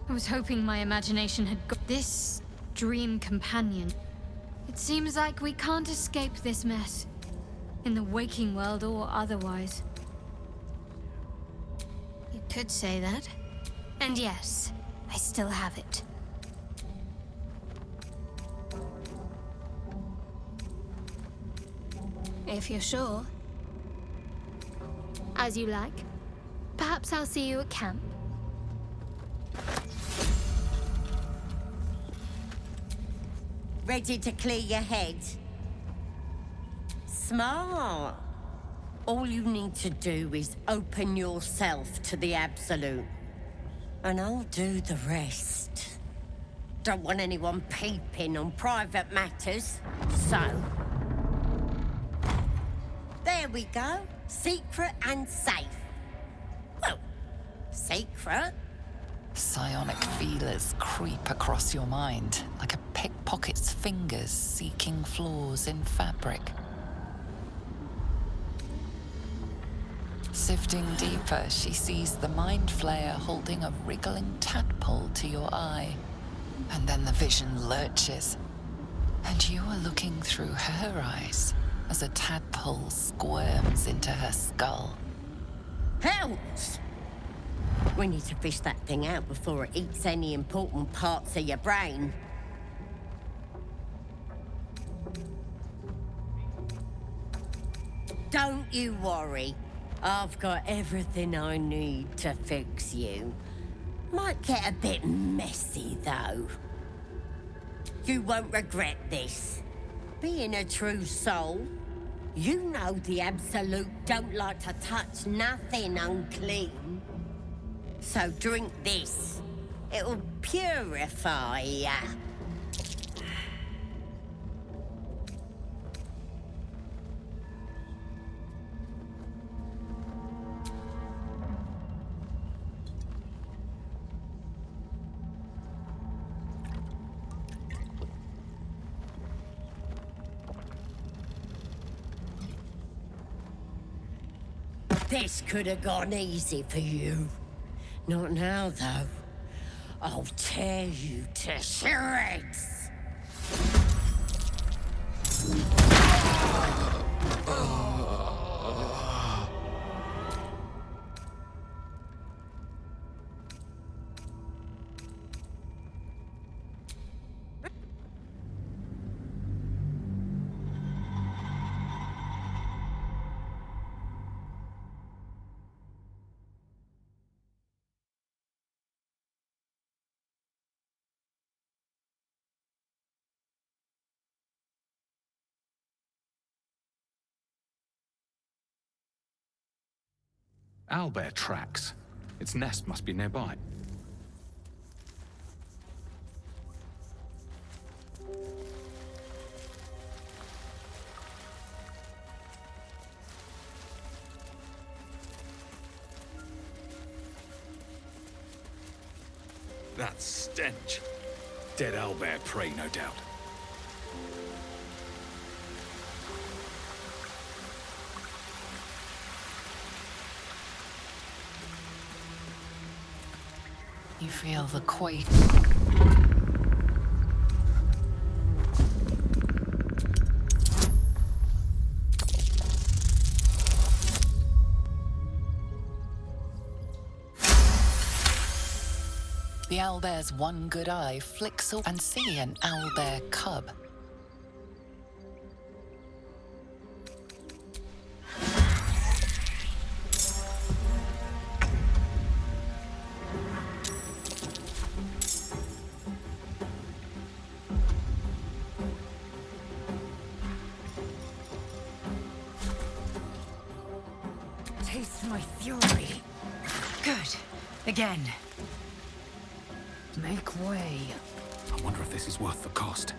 I was hoping my imagination had got this dream companion. It seems like we can't escape this mess. In the waking world or otherwise. You could say that. And yes, I still have it. If you're sure. As you like. Perhaps I'll see you at camp. Ready to clear your head? Smart. All you need to do is open yourself to the absolute. And I'll do the rest. Don't want anyone peeping on private matters, so... There we go. Secret and safe. Well, secret. Psionic feelers creep across your mind, like a pickpocket's fingers seeking flaws in fabric. Sifting deeper, she sees the mind flayer holding a wriggling tadpole to your eye. And then the vision lurches, and you are looking through her eyes as a tadpole squirms into her skull. Helps! We need to fish that thing out before it eats any important parts of your brain. Don't you worry. I've got everything I need to fix you. Might get a bit messy, though. You won't regret this. Being a true soul, you know the Absolute don't like to touch nothing unclean. So drink this. It'll purify ya. This could have gone easy for you. Not now, though. I'll tear you to shreds. Owlbear tracks. Its nest must be nearby. That stench. Dead owlbear prey, no doubt. You feel the quake. The owlbear's one good eye flicks and see an owlbear cub. Taste my fury. Good. Again. Make way. I wonder if this is worth the cost.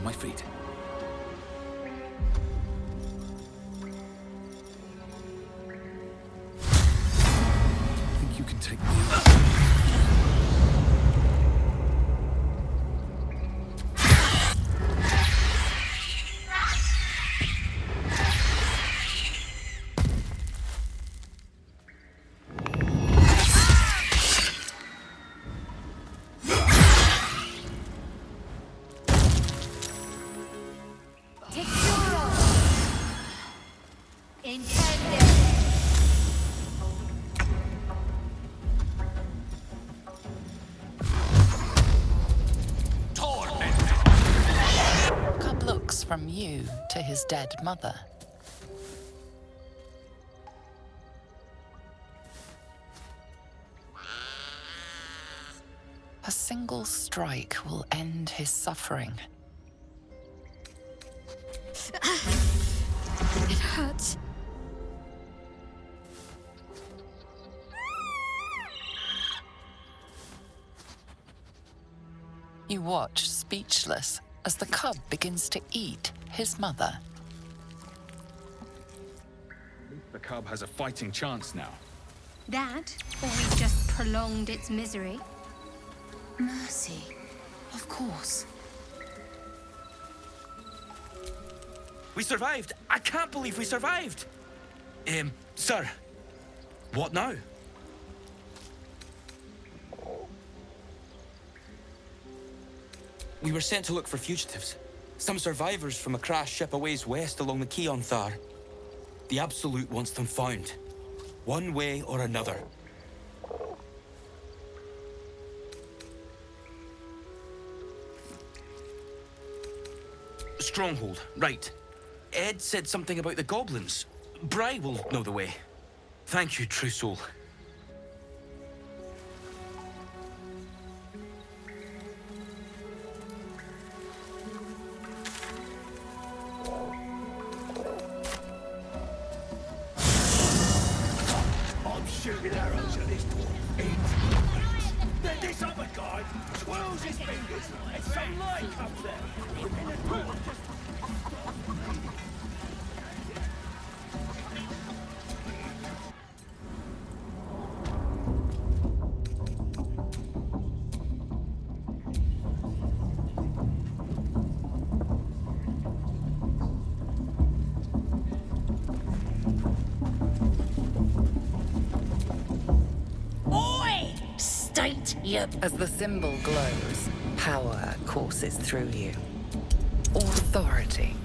My feet. Think you can take me out? Intended. pass from you to his dead mother. A single strike will end his suffering. It hurts. You watch, speechless, as the cub begins to eat his mother. The cub has a fighting chance now. That, or we've just prolonged its misery. Mercy. Of course. We survived! I can't believe we survived! Sir, what now? We were sent to look for fugitives. Some survivors from a crashed ship a ways west along the quay on Thar. The Absolute wants them found. One way or another. Stronghold, right. Ed said something about the goblins. Bry will know the way. Thank you, true soul. I'm shooting arrows at this dwarf. Then this other guy twirls his fingers and some light comes out. And the dwarf just... As the symbol glows, power courses through you. Authority.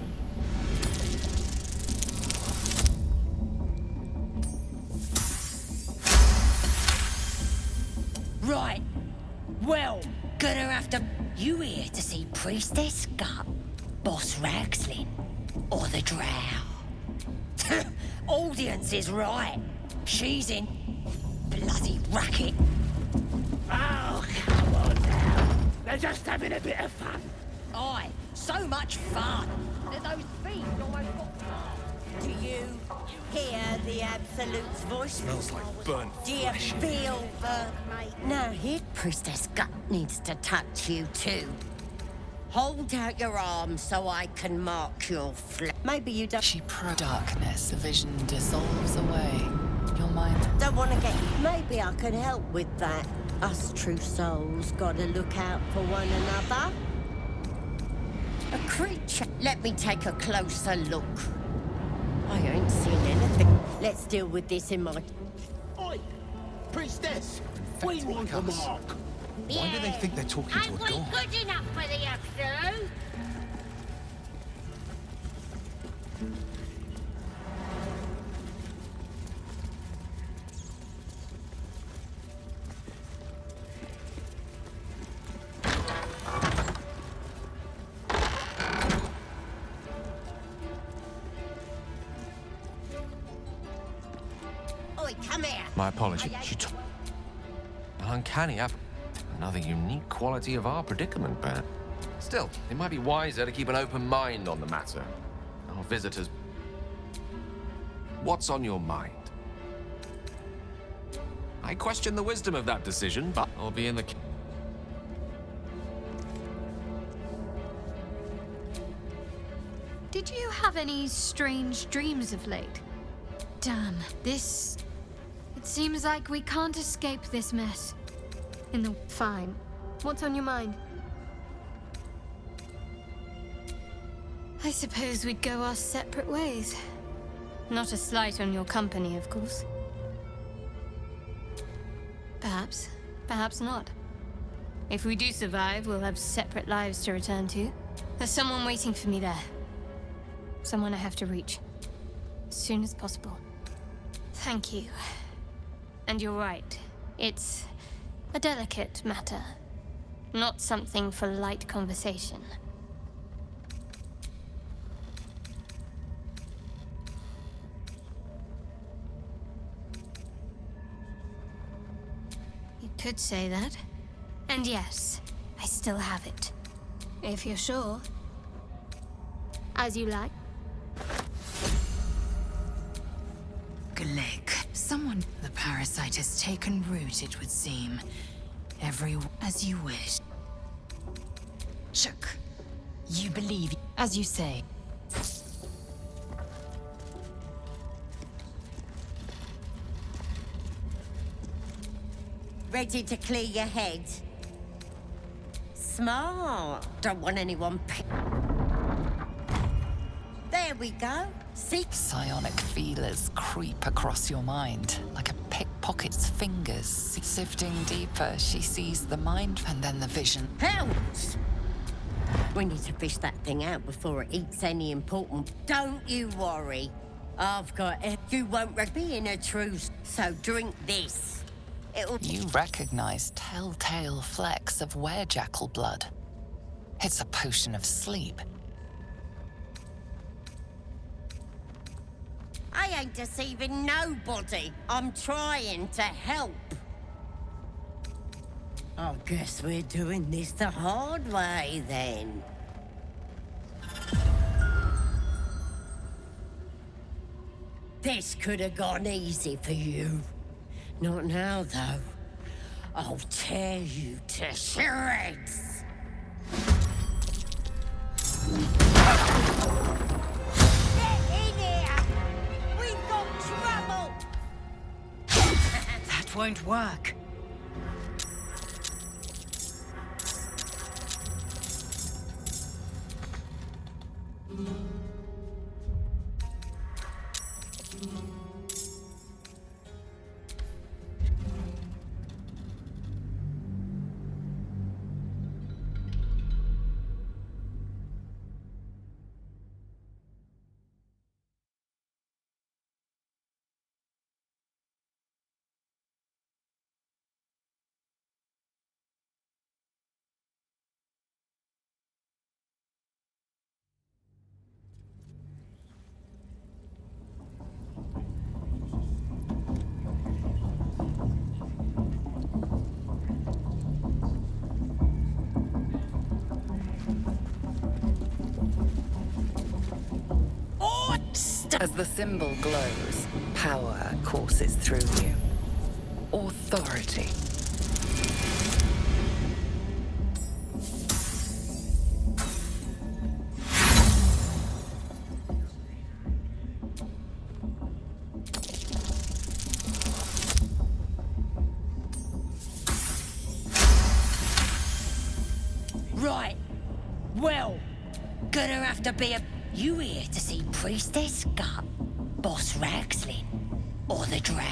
Right. Well, gonna have to... You here to see Priestess Gut, Boss Ragslin, or the Drow? Audience is right. She's in bloody racket. Oh, come on now. They're just having a bit of fun. Aye, so much fun that those feet almost got... Do you hear the Absolute's voice? Smells like burnt Do you flesh. feel burnt, mate? Now here, Priestess Gut needs to touch you too. Hold out your arms so I can mark your flesh. Maybe you don't... Darkness, the vision dissolves away. Your mind... Don't want to get... Maybe I can help with that. Us true souls gotta look out for one another. A creature. Let me take a closer look. I ain't seen anything. Let's deal with this in my... Oi, Priestess, we want a mark. Why do they think they're talking to a god? Ain't we good enough for the Absolute? Oi, come here. My apologies. An uncanny another unique quality of our predicament, perhaps. Still, it might be wiser to keep an open mind on the matter. Our visitors... What's on your mind? I question the wisdom of that decision, but I'll be in the... Did you have any strange dreams of late? Damn, this... It seems like we can't escape this mess. Fine. What's on your mind? I suppose we'd go our separate ways. Not a slight on your company, of course. Perhaps. Perhaps not. If we do survive, we'll have separate lives to return to. There's someone waiting for me there. Someone I have to reach. As soon as possible. Thank you. And you're right. It's a delicate matter. Not something for light conversation. Could say that. And yes, I still have it. If you're sure. As you like. Glick. Someone... The parasite has taken root, it would seem. As you wish. Shook. You believe, as you say. Ready to clear your head? Smart. Don't want anyone There we go. See? Psionic feelers creep across your mind like a pickpocket's fingers. Sifting deeper, she sees the mind and then the vision. Helps! We need to fish that thing out before it eats any important... Don't you worry. I've got it. You won't be in a truce, so drink this. You recognize telltale flecks of werejackal blood. It's a potion of sleep. I ain't deceiving nobody. I'm trying to help. I guess we're doing this the hard way, then. This could have gone easy for you. Not now, though. I'll tear you to shreds. Get in here! We've got trouble! That won't work. As the symbol glows, power courses through you. Authority. Right. Well, gonna have to be a... You here to see Priestess Gut, Boss Ragslin, or the Drow?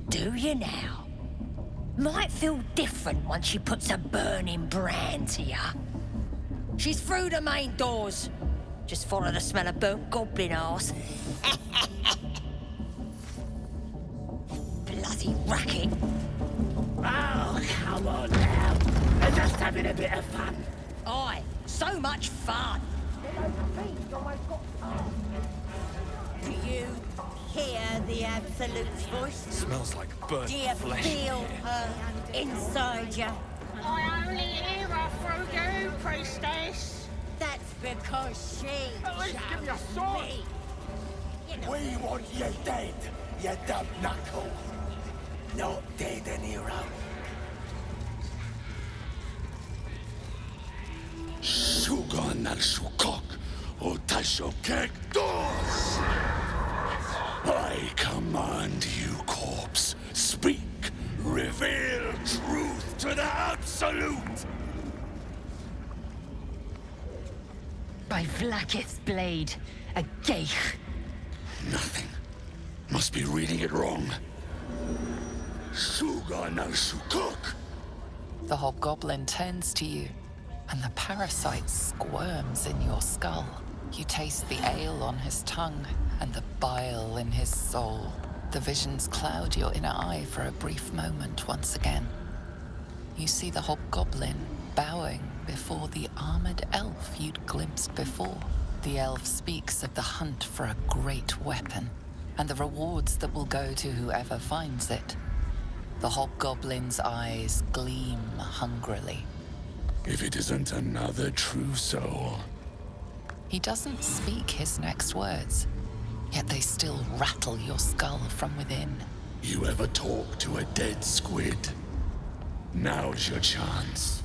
Do you now? Might feel different once she puts a burning brand to ya. She's through the main doors. Just follow the smell of burnt goblin arse. Bloody racket. Oh, come on now. They're just having a bit of fun. Aye, so much fun. Do you hear the Absolute's voice? Smells like burnt Do you flesh. feel her inside you? I only hear her through you, priestess. That's because she At least give me a chose sword. me. We want you dead, you dumb knuckle. Not dead, an hero. Sugan al Shukok, Otashokek Dos! I command you, corpse. Speak. Reveal truth to the Absolute! By Vlaakith's blade, a geich. Nothing. Must be reading it wrong. Sugan al Shukok! The hobgoblin turns to you, and the parasite squirms in your skull. You taste the ale on his tongue and the bile in his soul. The visions cloud your inner eye for a brief moment once again. You see the hobgoblin bowing before the armored elf you'd glimpsed before. The elf speaks of the hunt for a great weapon and the rewards that will go to whoever finds it. The hobgoblin's eyes gleam hungrily. If it isn't another true soul. He doesn't speak his next words, yet they still rattle your skull from within. You ever talk to a dead squid? Now's your chance.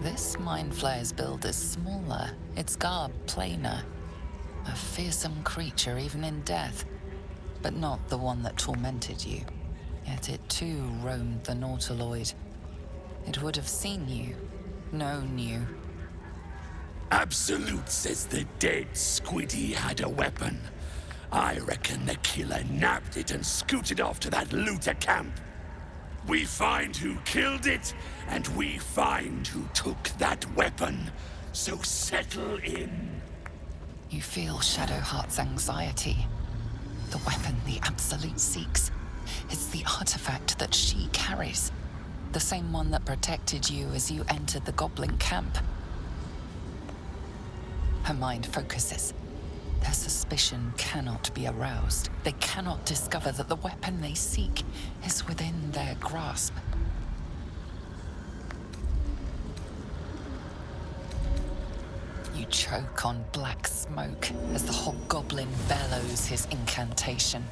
This mind flayer's build is smaller, its garb plainer. A fearsome creature even in death, but not the one that tormented you. Yet it too roamed the Nautiloid. It would have seen you, known you. Absolute says the dead squiddy had a weapon. I reckon the killer nabbed it and scooted off to that looter camp. We find who killed it, and we find who took that weapon. So settle in. You feel Shadowheart's anxiety. The weapon the Absolute seeks. It's the artifact that she carries. The same one that protected you as you entered the Goblin camp. Her mind focuses. Their suspicion cannot be aroused. They cannot discover that the weapon they seek is within their grasp. You choke on black smoke as the hobgoblin bellows his incantation.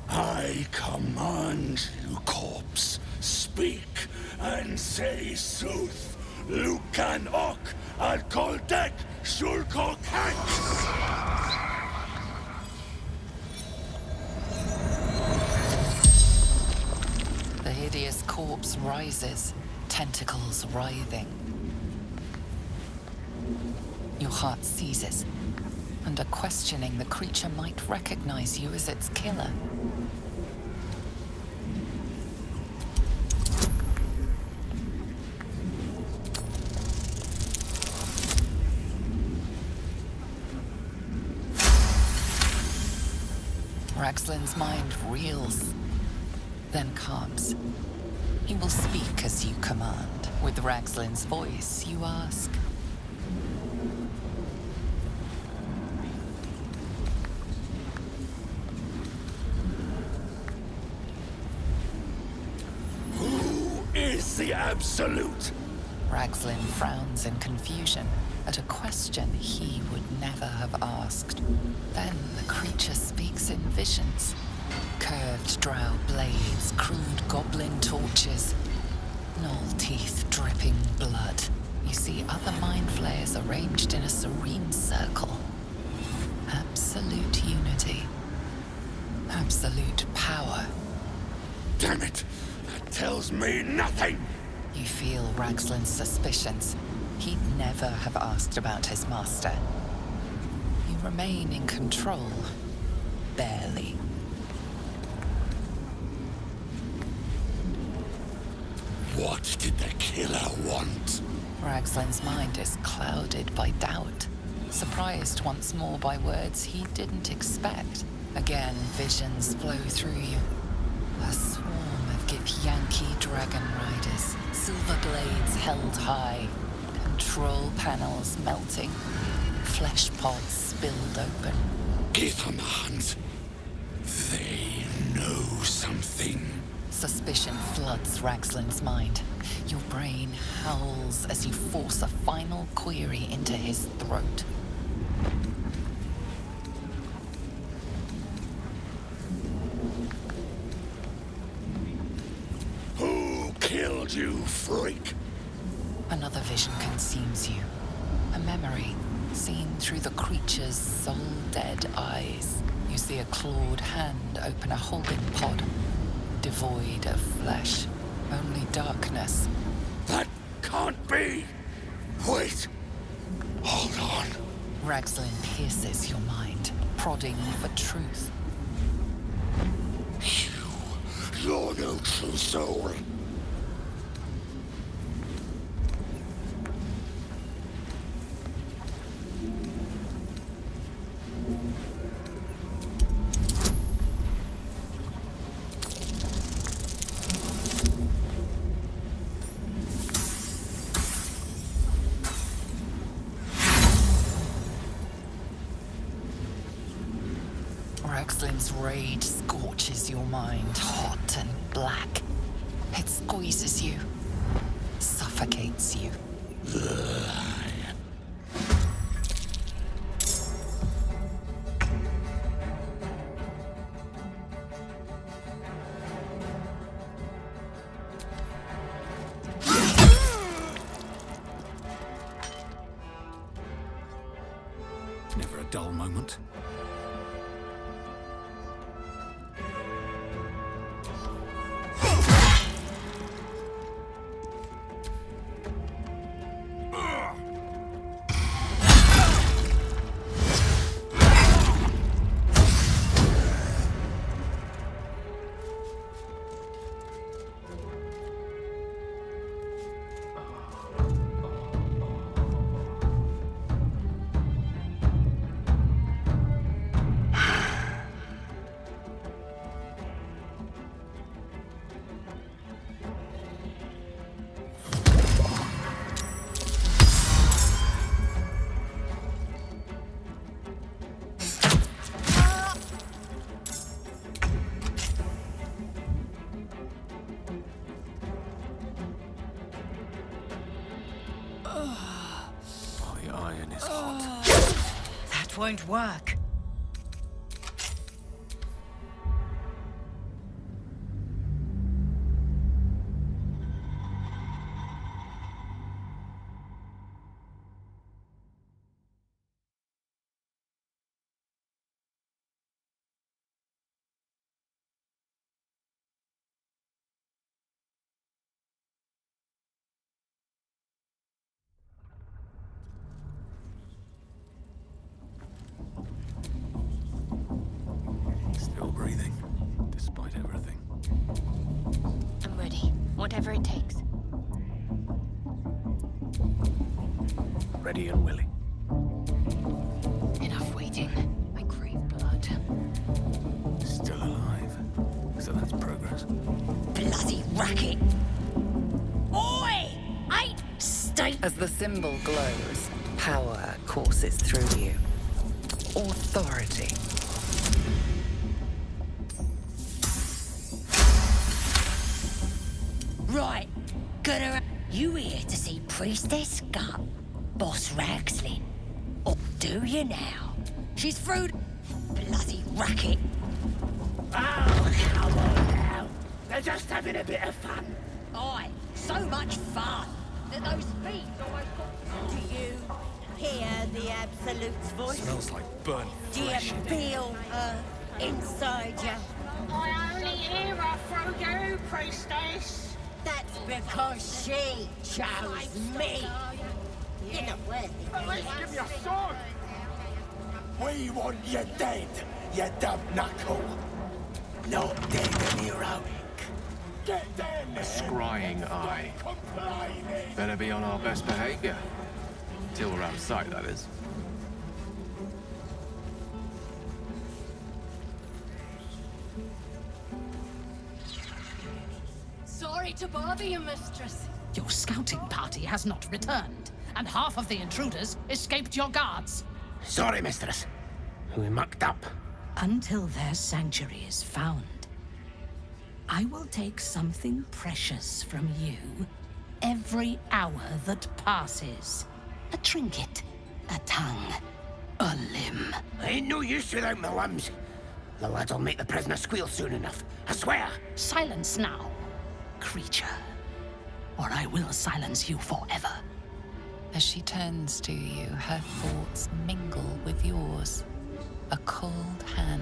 I command you, corpse. Speak and say sooth. Lucan ok al koldek shulkok hank. The hideous corpse rises, tentacles writhing. Your heart seizes. Under questioning, the creature might recognize you as its killer. Raxlin's mind reels, then calms. He will speak as you command. With Raxlin's voice, you ask, Who is the Absolute? Raxlin frowns in confusion at a question he would never have asked. Then the creature speaks in visions. Curved drow blades, crude goblin torches, gnoll teeth dripping blood. You see other mind flayers arranged in a serene circle. Absolute power. Damn it! That tells me nothing! You feel Ragslin's suspicions. He'd never have asked about his master. You remain in control. Barely. What did the killer want? Ragslin's mind is clouded by doubt. Surprised once more by words he didn't expect. Again, visions flow through you. A swarm of Githyanki dragon riders, silver blades held high, control panels melting, flesh pods spilled open. Gith on the hunt. They know something. Suspicion floods Ragslin's mind. Your brain howls as you force a final query into his throat. Who killed you, freak? Another vision consumes you. A memory, seen through the creature's soul-dead eyes. You see a clawed hand open a holding pod, devoid of flesh, only darkness. That can't be! Wait! Hold on. Ragslin pierces your mind, prodding for truth. You're no true soul. Ragslin's rage scorches your mind, hot and black. It squeezes you, suffocates you. Never a dull moment. The iron is hot. That won't work. Still breathing, despite everything. I'm ready. Whatever it takes. Ready and willing. Enough waiting. I crave blood. Still alive. So that's progress. Bloody racket! Oi! I stay. As the symbol glows, power courses through you. Authority. Right, gonna. You here to see Priestess Gut, Boss Ragslin? Or do you now? She's through the bloody racket. Oh, come on now. They're just having a bit of fun. Aye, so much fun that those feet almost got. Do you hear the Absolute's voice? Smells like burnt Do you flesh in here. feel her inside you? I only hear her through you, priestess. That's because she chose me. You're not worthy. At least give me a sword. We want you dead, you dumb knuckle. Not dead and heroic. Get down there. A scrying eye. Better be on our best behavior. Till we're out of sight, that is. Sorry to bother you, mistress. Your scouting party has not returned, and half of the intruders escaped your guards. Sorry, mistress. We mucked up. Until their sanctuary is found, I will take something precious from you every hour that passes. A trinket, a tongue, a limb. I ain't no use without my limbs. The lads'll make the prisoner squeal soon enough. I swear. Silence now, creature, or I will silence you forever. As she turns to you, her thoughts mingle with yours. A cold hand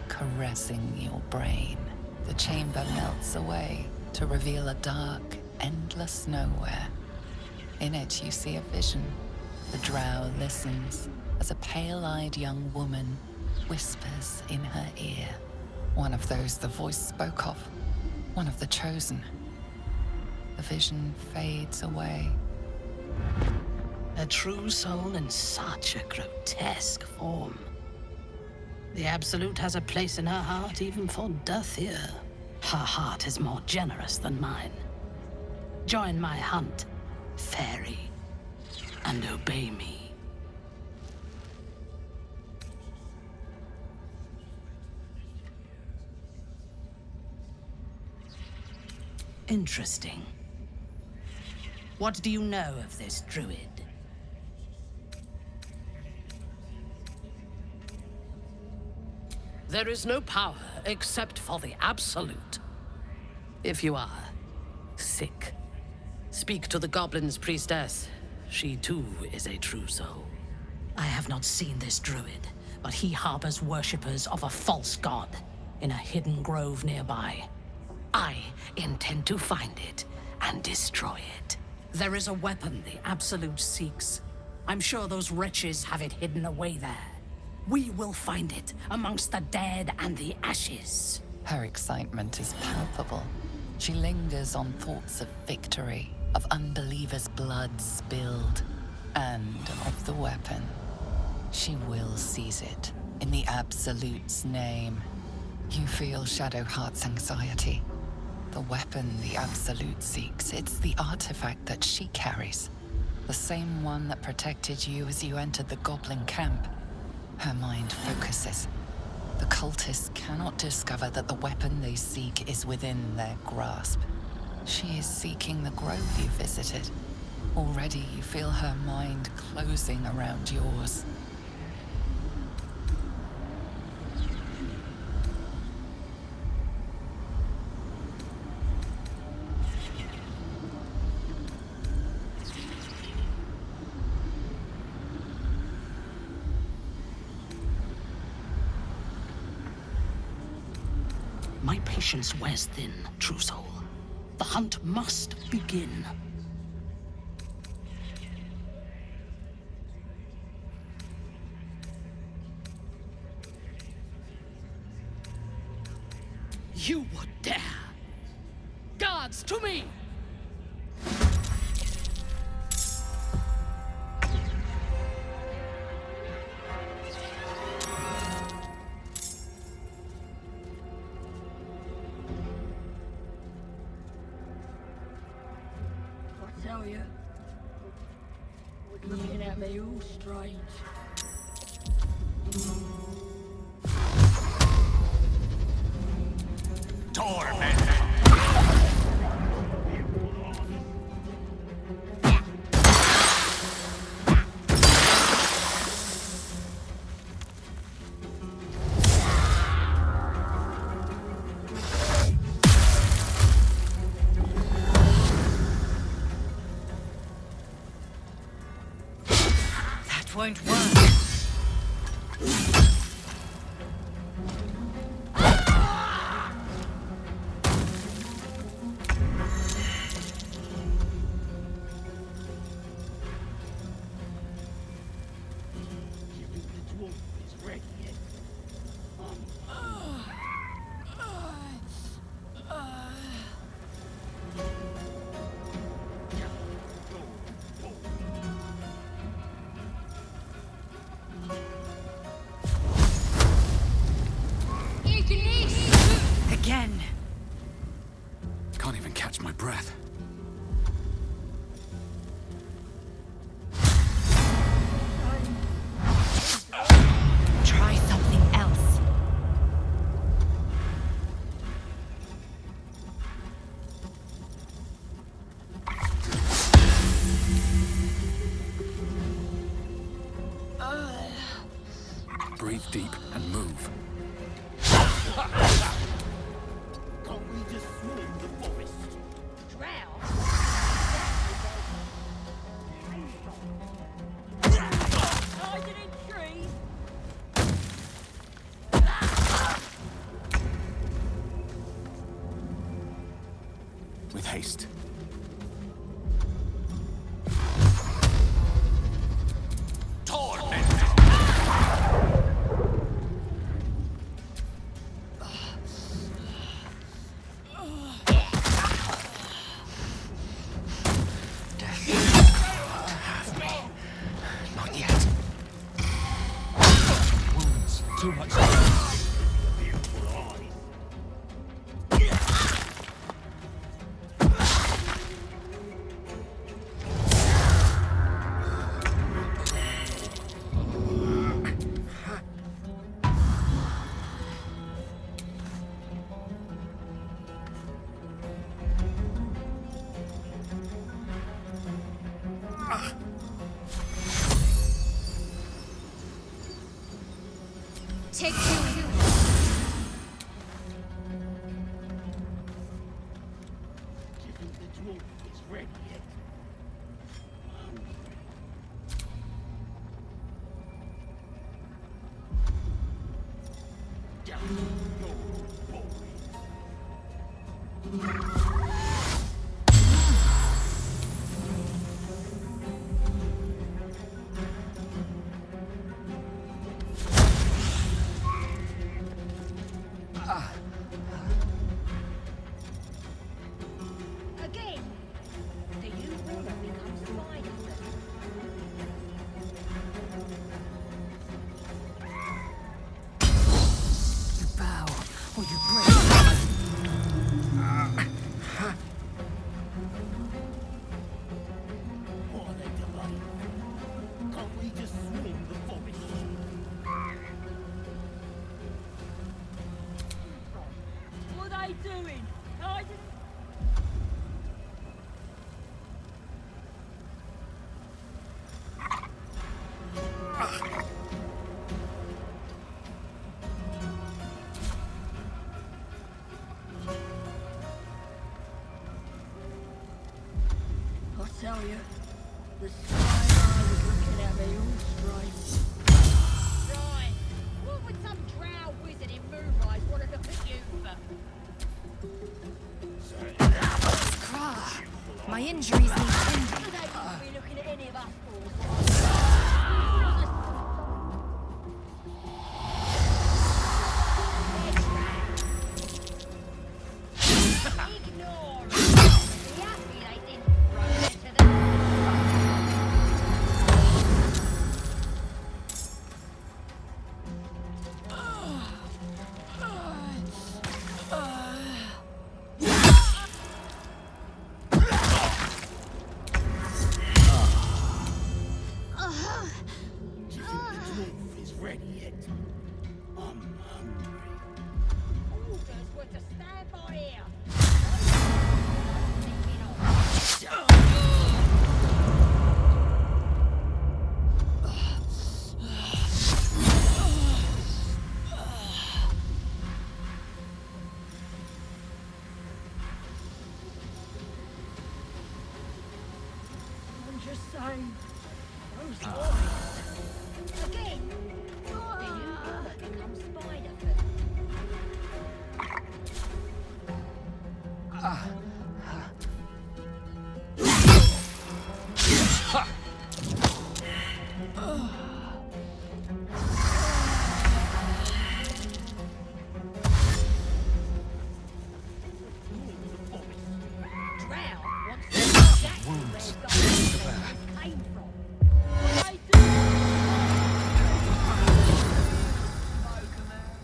caressing your brain. The chamber melts away to reveal a dark, endless nowhere. In it, you see a vision. The drow listens as a pale-eyed young woman whispers in her ear. One of those the voice spoke of. One of the chosen. The vision fades away. A true soul in such a grotesque form. The Absolute has a place in her heart even for Dathir. Her heart is more generous than mine. Join my hunt, fairy, and obey me. Interesting. What do you know of this druid? There is no power except for the Absolute. If you are sick, speak to the Goblin's priestess. She too is a true soul. I have not seen this druid, but he harbors worshippers of a false god in a hidden grove nearby. I intend to find it and destroy it. There is a weapon the Absolute seeks. I'm sure those wretches have it hidden away there. We will find it amongst the dead and the ashes. Her excitement is palpable. She lingers on thoughts of victory, of unbelievers' blood spilled, and of the weapon. She will seize it, in the Absolute's name. You feel Shadowheart's anxiety. The weapon the Absolute seeks, it's the artifact that she carries. The same one that protected you as you entered the Goblin camp. Her mind focuses. The cultists cannot discover that the weapon they seek is within their grasp. She is seeking the grove you visited. Already you feel her mind closing around yours. My patience wears thin, true soul. The hunt must begin. You would dare! Guards, to me! Tell you, looking at me all strange. Torment! Won't work. breathe deep and move. Can't we just swarm the forest? Drow? Hiding in trees? With haste. Not yet. Wounds. Too much. Beautiful eyes. Take two. Do you think the dwarf is ready yet? Down your boys. Again? Do you want to become Spider-Man? You bow, or you break. What are they delaying? Can't we just swarm the forest? What are they doing? Hiding? I'll tell you, the sky eye was looking at me all strange. Right, what would some drow wizard in Moonrise want to look at you for? Scrah! My injuries need tending. They wouldn't be looking at any of us fools. Ignore it. Be happy they didn't run into them. Do you think the dwarf is ready yet? I'm hungry. Orders were to stand by here. I'm just saying, those eyes. Again, do you want to become Spider-Man? Drow wants to know exactly where Goblin came from. What they do? Smoke 'em out.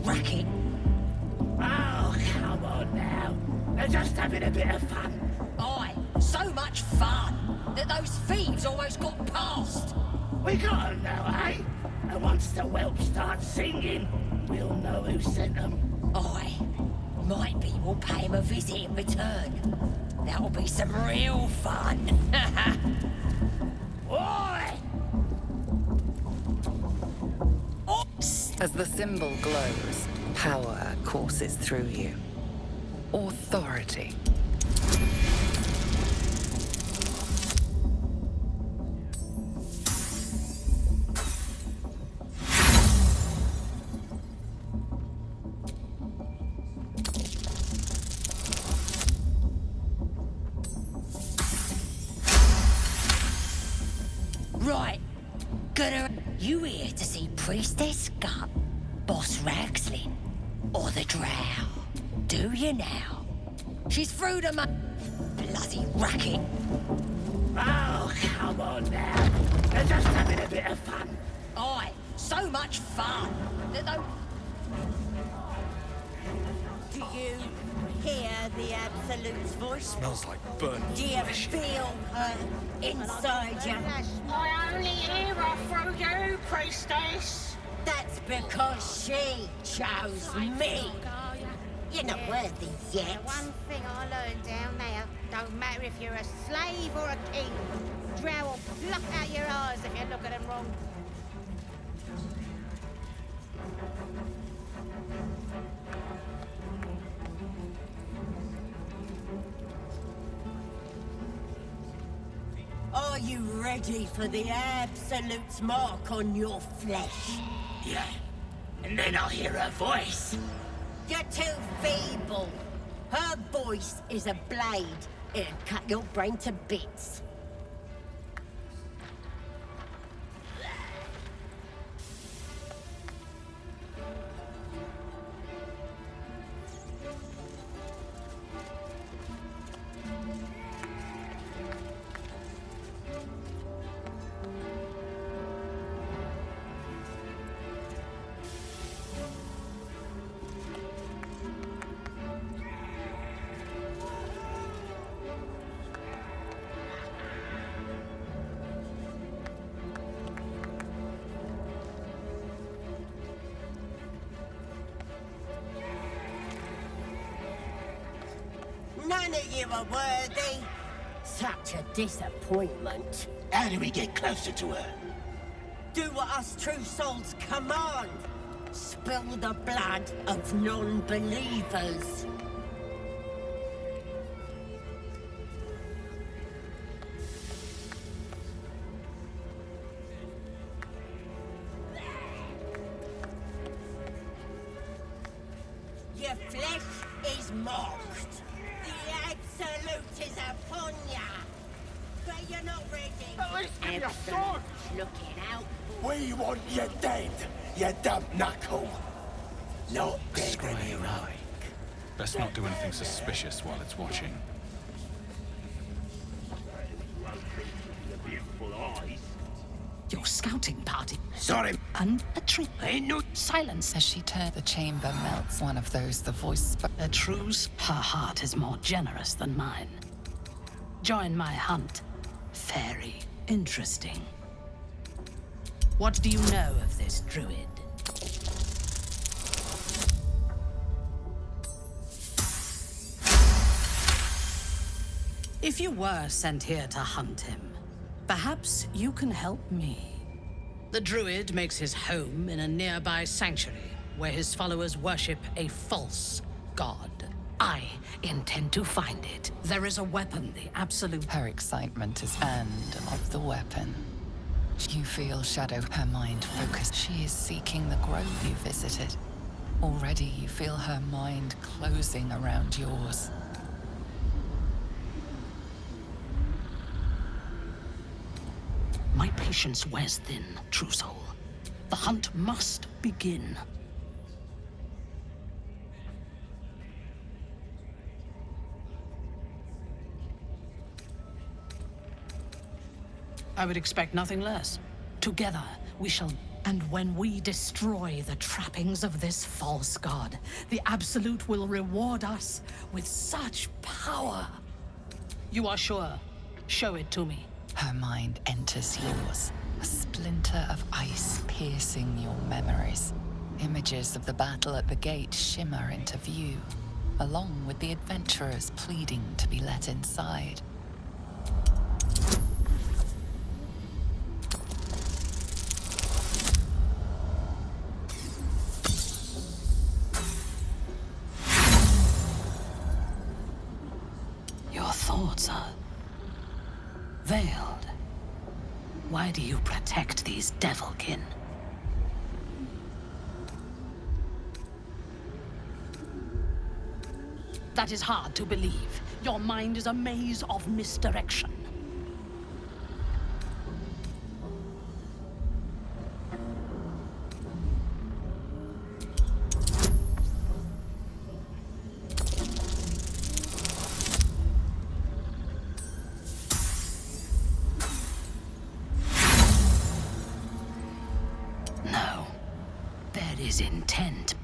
racket. Oh, come on now. They're just having a bit of fun. Aye, so much fun that those thieves almost got past. We got 'em now, eh? And once the whelp starts singing, we'll know who sent them. Aye, might be we'll pay him a visit in return. That'll be some real fun. Oi! As the symbol glows, power courses through you. Authority. Right, gonna... You here to see Priestess Gut, Boss Ragslin, or the Drow? Do you now? She's through the bloody racket. Oh, come on now. They're just having a bit of fun. Aye, so much fun that though... Do you hear the Absolute's voice? Smells like burnt Do you flesh. feel her inside you? I only hear her through you, priestess. That's because she chose me. You're not worthy yet. One thing I learned down there, don't matter if you're a slave or a king, Drow will pluck out your eyes if you look at them wrong. Are you ready for the Absolute's mark on your flesh? Yeah. And then I'll hear her voice. You're too feeble. Her voice is a blade. It'll cut your brain to bits. None of you are worthy. Such a disappointment. How do we get closer to her? Do what us true souls command. Spill the blood of non-believers. Your flesh is marked. The Absolute is upon ya. But you're not ready. At least give me a sword. Looking out. We want you dead, you dumb knuckle. Not dead anyway. Best not do anything suspicious while it's watching. Your scouting party. Sorry. And a trick. Ain't no Silence. As she turns, the chamber melts. One of those, the voice spoke. A truce, her heart is more generous than mine. Join my hunt. Very interesting. What do you know of this druid? If you were sent here to hunt him, perhaps you can help me. The druid makes his home in a nearby sanctuary where his followers worship a false god. I intend to find it. There is a weapon, the Absolute. Her excitement is and of the weapon. You feel Shadow, her mind focused. She is seeking the grove you visited. Already you feel her mind closing around yours. My patience wears thin, true soul. The hunt must begin. I would expect nothing less. Together, we shall... And when we destroy the trappings of this false god, the Absolute will reward us with such power. You are sure? Show it to me. Her mind enters yours, a splinter of ice piercing your memories. Images of the battle at the gate shimmer into view, along with the adventurers pleading to be let inside. Your thoughts are veiled. Why do you protect these devilkin? That is hard to believe. Your mind is a maze of misdirection. No. There is intent.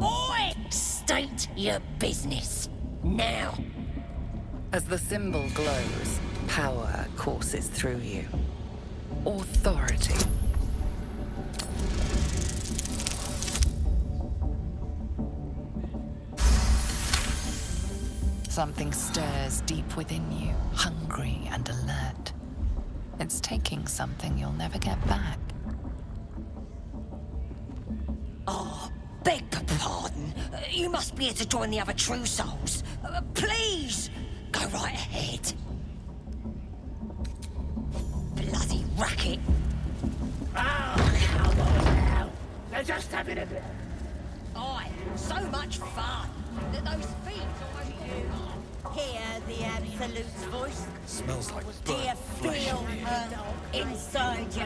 Oi! State your business. Now. As the symbol glows, power courses through you. Authority. Something stirs deep within you, hungry and alert. It's taking something you'll never get back. Oh, beg pardon. You must be here to join the other true souls. Please, go right ahead. Bloody racket. Oh, come on now. They're just having a bit. Aye, so much fun. Those feet almost hear the Absolute's voice. Smells like Do you feel her inside you?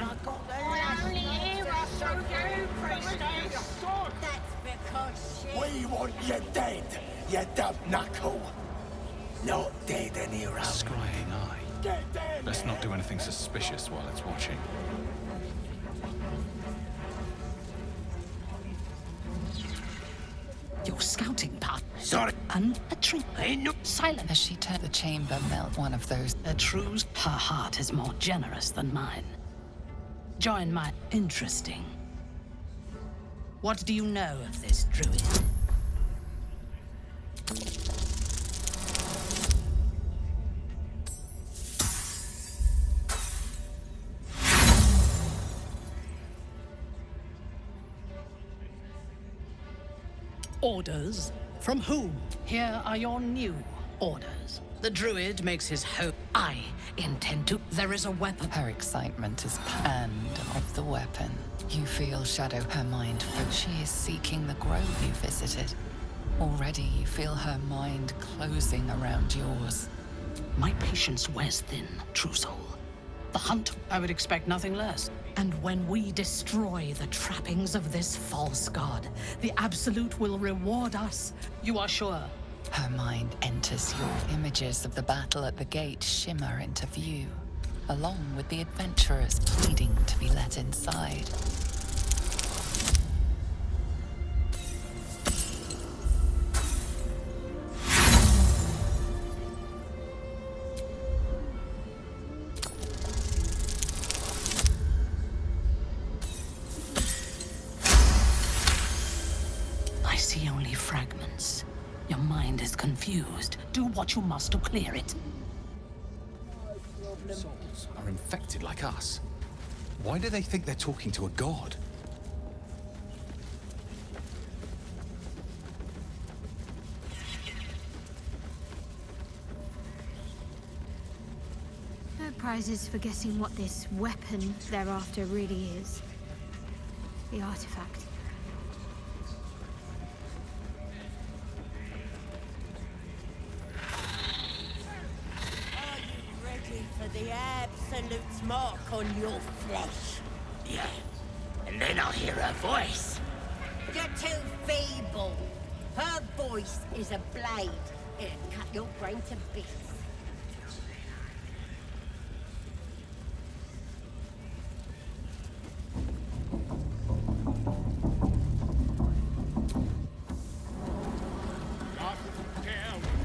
I only hear us, so you, priestess. That's because she... We want you dead, you dumb knuckle. Not dead any around. Scrying eye. Get down. Let's not do anything suspicious while it's watching. Your scouting part. Sorry. And a trick. Silent. As she turned the chamber, melt one of those. A true's. Her heart is more generous than mine. Join my... Interesting. What do you know of this druid? Orders? From whom? Here are your new orders. The druid makes his home. I intend to. There is a weapon. Her excitement is and of the weapon. You feel shadow her mind, but she is seeking the grove you visited. Already you feel her mind closing around yours. My patience wears thin, true soul. The hunt, I would expect nothing less. And when we destroy the trappings of this false god, the Absolute will reward us. You are sure? Her mind enters your images of the battle at the gate shimmer into view, along with the adventurers pleading to be let inside. I see only fragments. Your mind is confused. Do what you must to clear it. Souls are infected like us. Why do they think they're talking to a god? No prizes for guessing what this weapon thereafter really is. The artifact. Are you ready for the Absolute's mark on your flesh? Yeah. And then I'll hear her voice. You're too feeble. Her voice is a blade. It'll cut your brain to bits.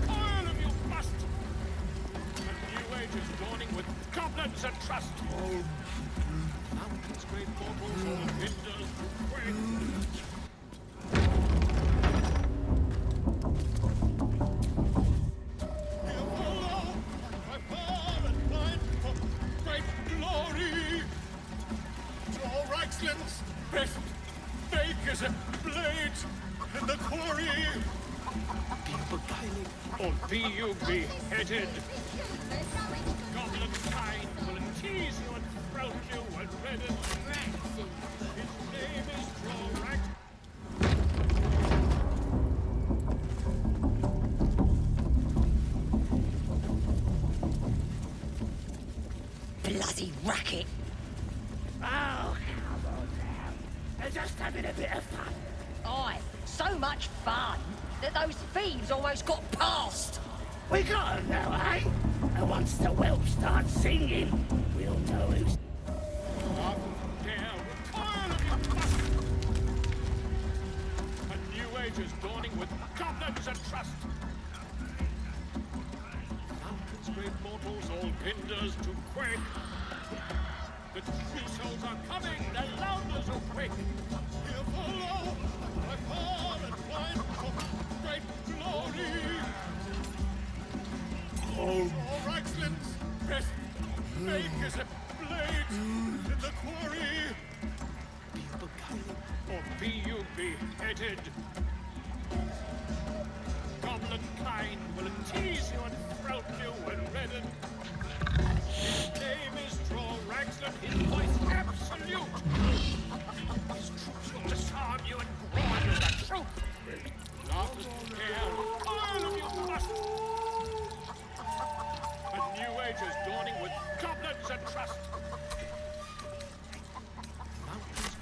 All of you must! A new age is dawning with goblins and trust. Mountains, great portals, all hinders to quake. Best bakers and blades in the quarry. Be you beguiling, or be you beheaded. Goblin kind will tease you and throat you and redden. His name is Drorax. Bloody racket! Oh, come on now. They're just having a bit of fun. Aye, so much fun that those thieves almost got past. We got 'em now, eh? And once the whelp starts singing, we'll know who's... A new age is dawning with goblins and trust. Mountains, great mortals, all hinders to quake. The true souls are coming, the louders are quick. Here follow, by far and wide, for great glory. Oh, Raxlin's best makers and blades in the quarry. Be you beguiled, or be you beheaded. Goblin kind will tease you and throat you and redden. His name is Drorax, his voice absolute. His troops will disarm you and grind you the troop. Laughter scare, all of you must. A new age is dawning with goblins and trust. Mountains.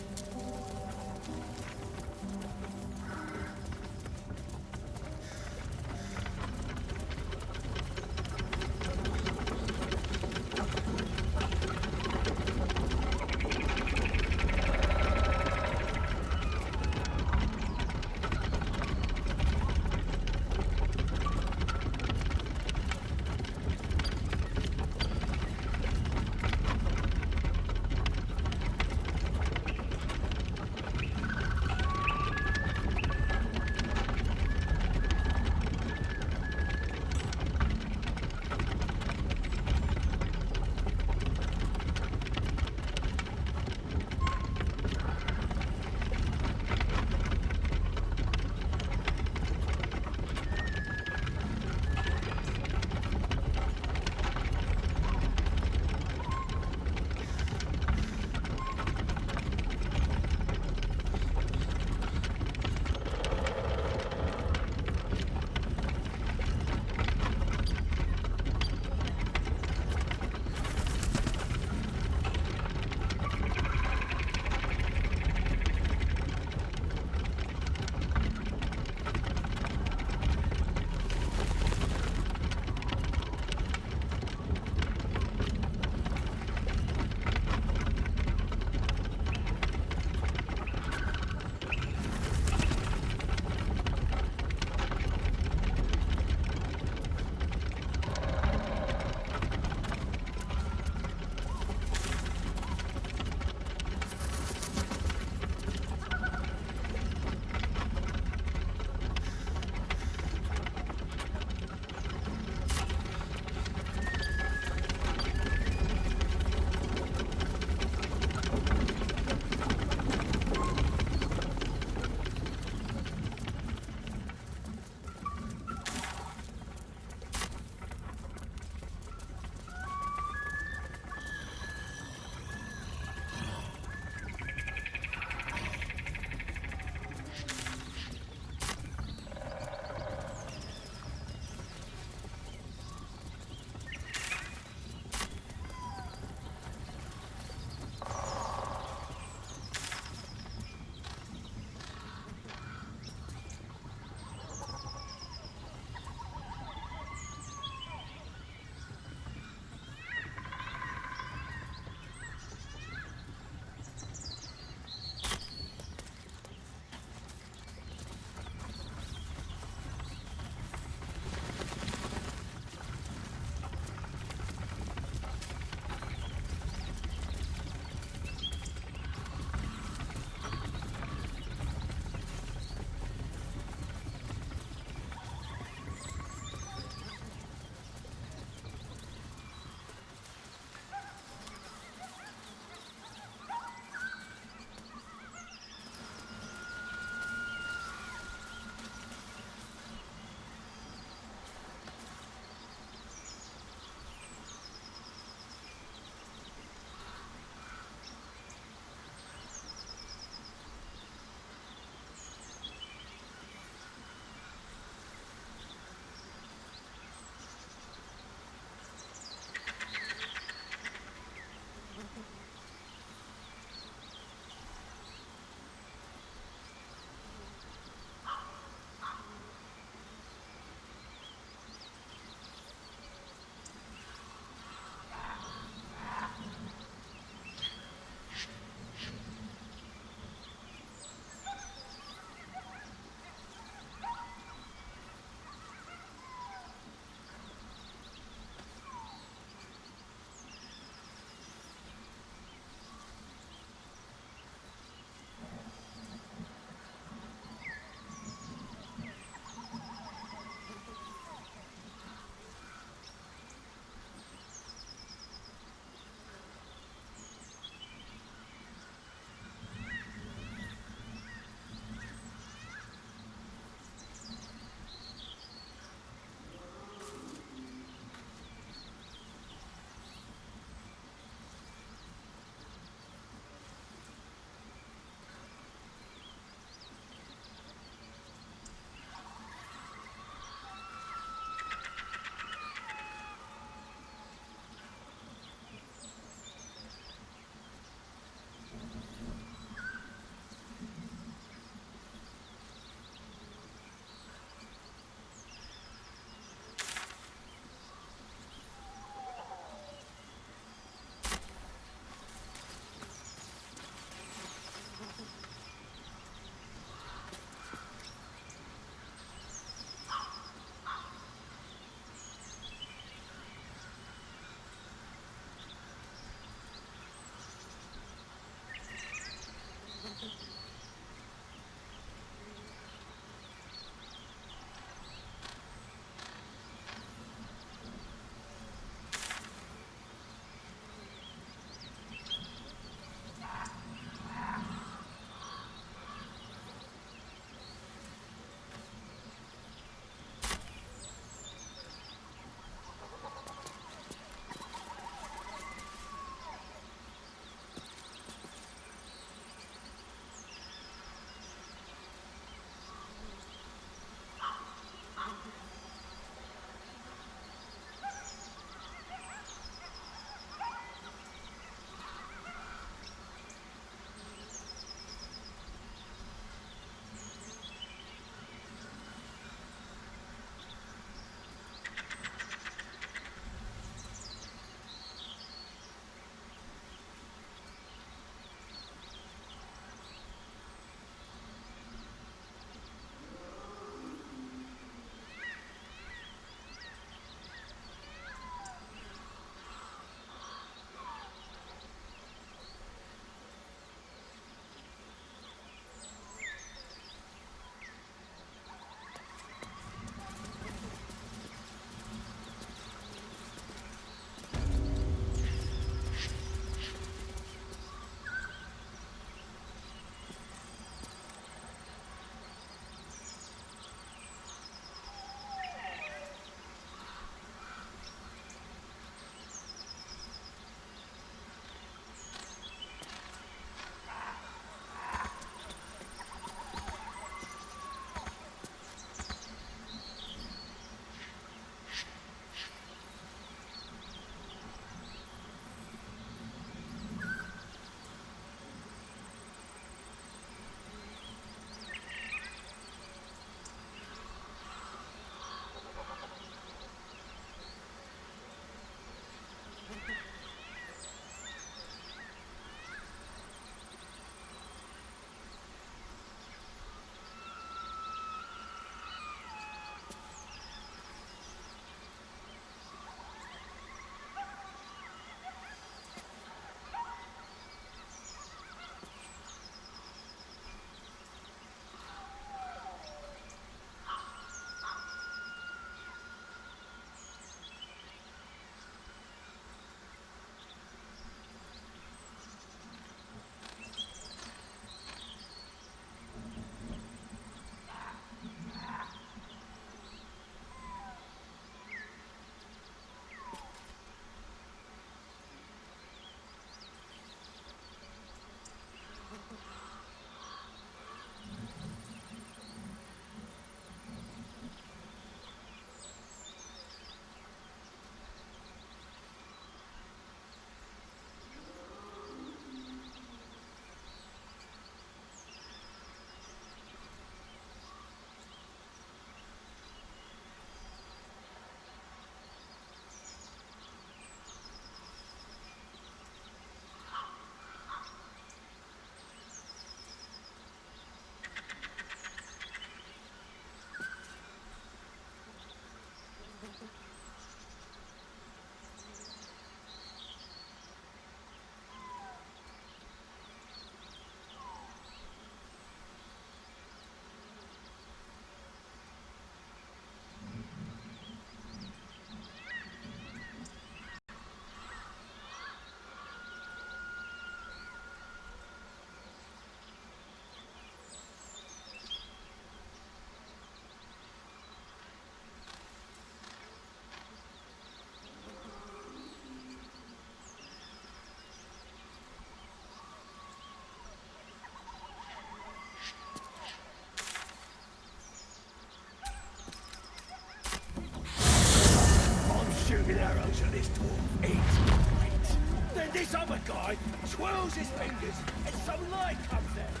arrows at this dwarf. It's great. Then this other guy twirls his fingers and some light comes out.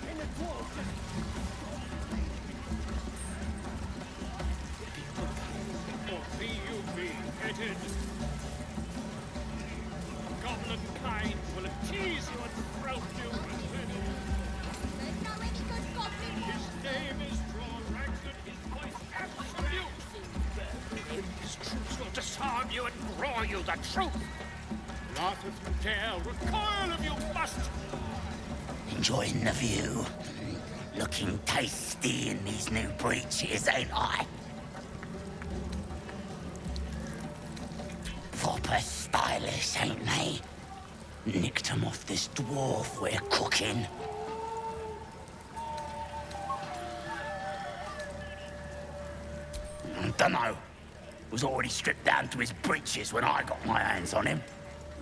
And the dwarf just... Or be you beheaded. Goblin kind will tease you and throat you. There's no any good goblin. His name is Ragnar, his voice absolute. His troops will disarm you and roar you the truth. Laugh if you dare, recoil if you must. Enjoying the view. Looking tasty in these new breeches, ain't I? Proper stylish, ain't they? Nicked 'em off this dwarf we're cooking. Dunno. Was already stripped down to his breeches when I got my hands on him.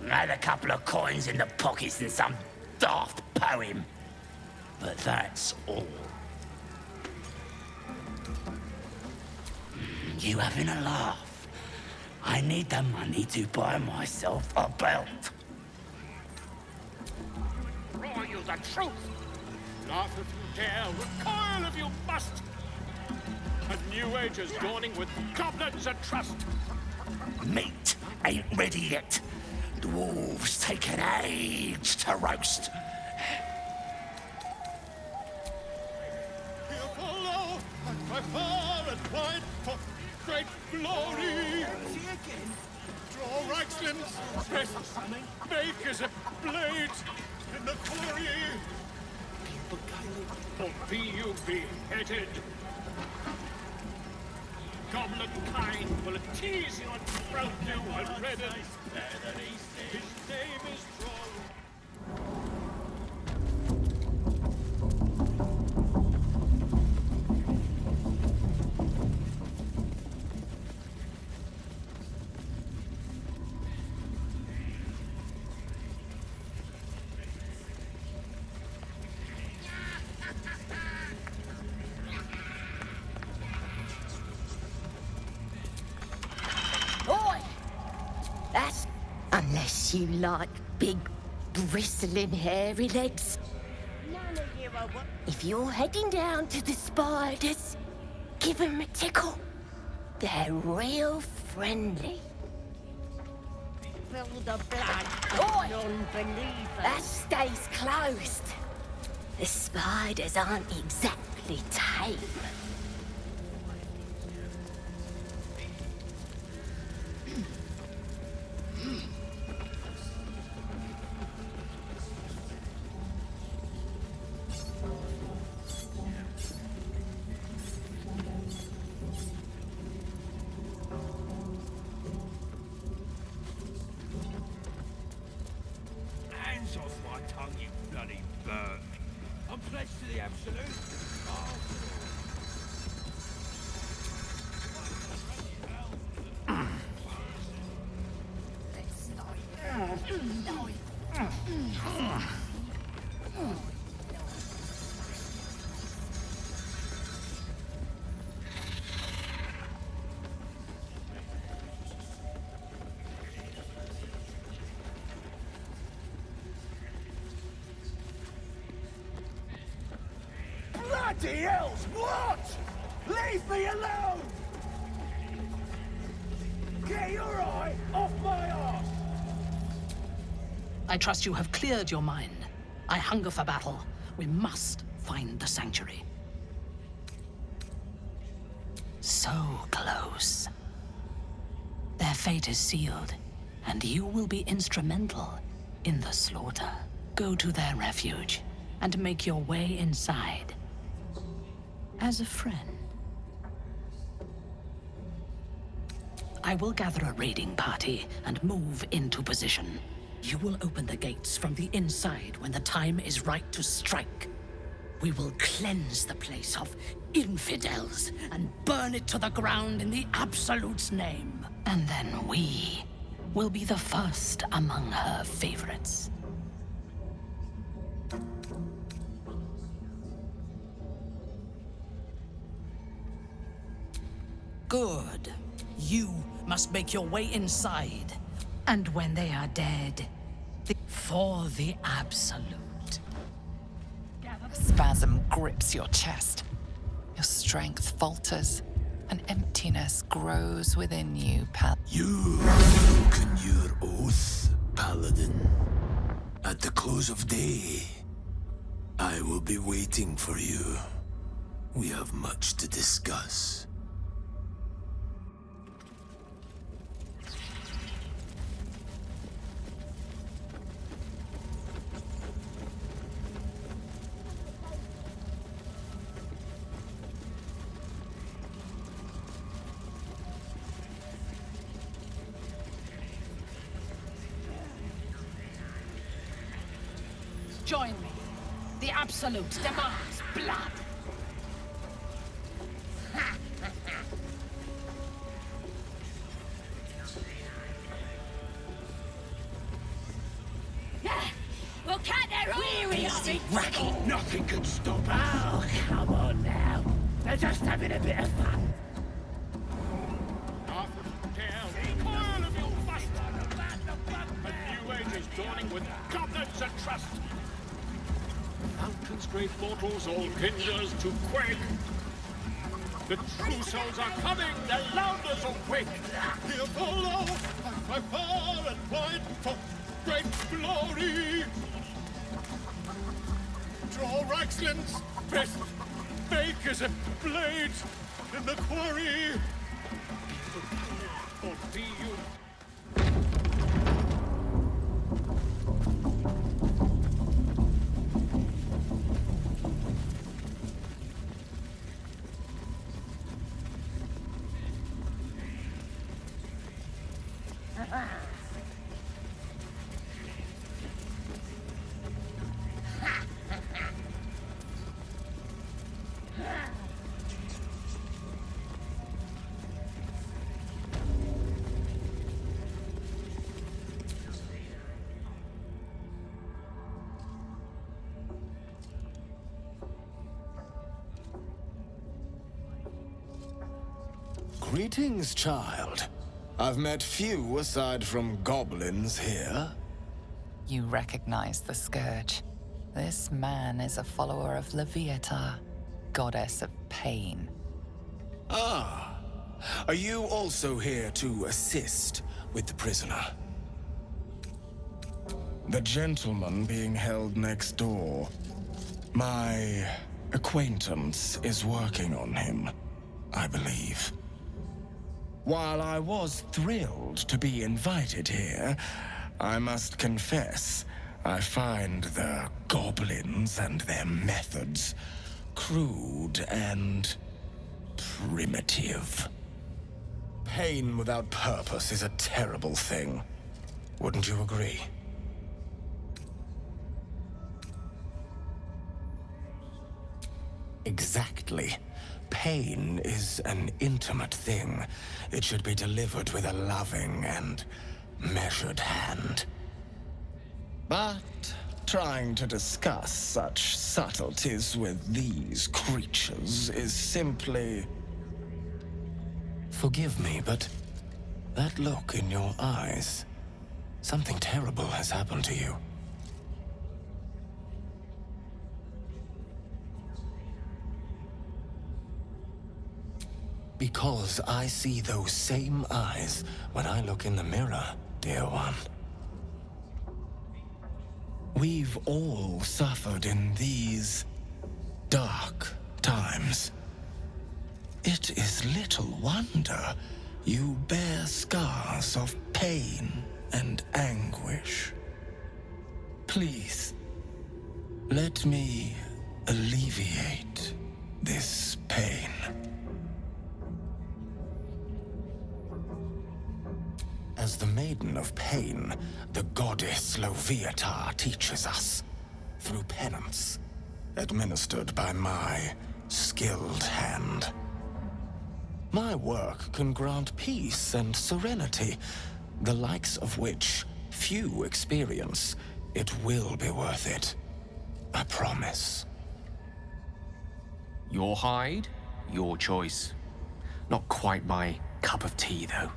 Had a couple of coins in the pockets and some daft poem. But that's all. You having a laugh? I need the money to buy myself a belt. Roar you the truth. Laugh if you dare, recoil if you must. A new age is dawning with goblins and trust. Meat ain't ready yet. Dwarves take an age to roast. Here follow, and by far and wide, for great glory. Draw Reichland's best, makers of blades in the quarry. Or be you beheaded. Goblin kind will tease you and throat you and redden. His name is Troll. That's... Unless you like big, bristling, hairy legs. None of you are what... If you're heading down to the spiders, give them a tickle. They're real friendly. Fill the blood Oi! of non-believers. That stays closed. The spiders aren't exactly tame. Hands off my tongue, you bloody bird. I'm pledged to the absolute. Bloody hells, what? Leave me alone! Get your eye off my arse! I trust you have cleared your mind. I hunger for battle. We must find the sanctuary. So close. Their fate is sealed, and you will be instrumental in the slaughter. Go to their refuge and make your way inside. As a friend. I will gather a raiding party and move into position. You will open the gates from the inside when the time is right to strike. We will cleanse the place of infidels and burn it to the ground in the Absolute's name. And then we will be the first among her favorites. Good. You must make your way inside. And when they are dead, For the Absolute. A spasm grips your chest. Your strength falters. An emptiness grows within you, You've broken your oath, Paladin. At the close of day, I will be waiting for you. We have much to discuss. Join me. The Absolute demands blood. We'll cut their Weary of it, racket. Nothing can stop us. Oh, come on now. They're just having a bit of fun. Up, down, coil of your bust. A new age is dawning with goblins and trust. Mountains, great mortals, all kinders to quake. The true souls are coming, the Louders awake. Here follow, by far and wide, for great glory. Draw Reichsland's best, make as a blade in the quarry. Or be you Greetings, child. I've met few aside from goblins here. You recognize the Scourge. This man is a follower of Leviatha, goddess of pain. Ah. Are you also here to assist with the prisoner? The gentleman being held next door. My acquaintance is working on him, I believe. While I was thrilled to be invited here, I must confess, I find the goblins and their methods crude and primitive. Pain without purpose is a terrible thing. Wouldn't you agree? Exactly. Pain is an intimate thing. It should be delivered with a loving and measured hand. But trying to discuss such subtleties with these creatures is simply... Forgive me, but that look in your eyes, something terrible has happened to you. Because I see those same eyes when I look in the mirror, dear one. We've all suffered in these dark times. It is little wonder you bear scars of pain and anguish. Please, let me alleviate this pain. As the Maiden of Pain, the goddess Leviatha teaches us, through penance, administered by my skilled hand. My work can grant peace and serenity, the likes of which few experience. It will be worth it. I promise. Your hide, your choice. Not quite my cup of tea, though.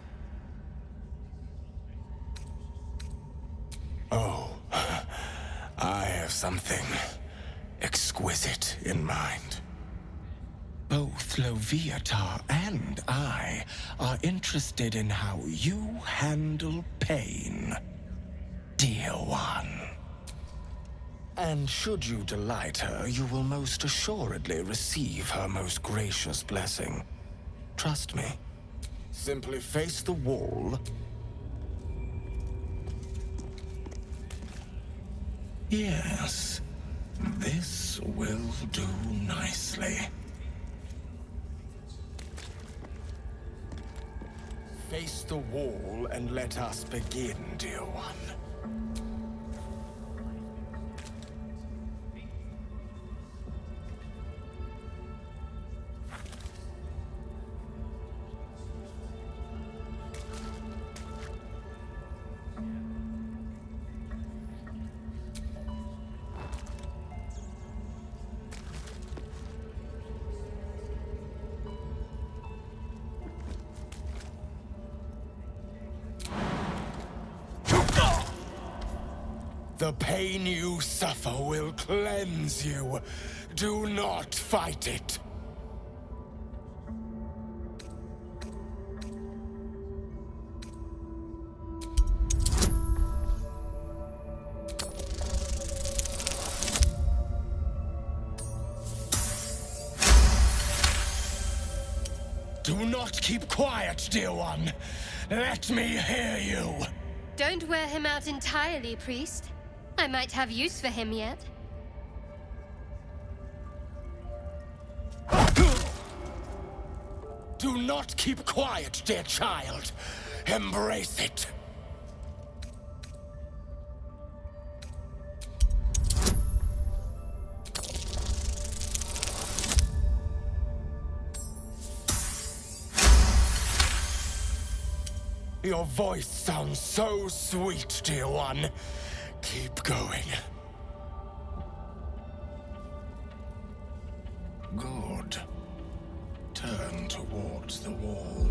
Oh, I have something exquisite in mind. Both Loviatar and I are interested in how you handle pain, dear one. And should you delight her, you will most assuredly receive her most gracious blessing. Trust me. Simply face the wall. Yes, this will do nicely. Face the wall and let us begin, dear one. The pain you suffer will cleanse you. Do not fight it. Do not keep quiet, dear one. Let me hear you. Don't wear him out entirely, priest. I might have use for him yet. Do not keep quiet, dear child. Embrace it. Your voice sounds so sweet, dear one. Keep going. Good. Turn towards the wall.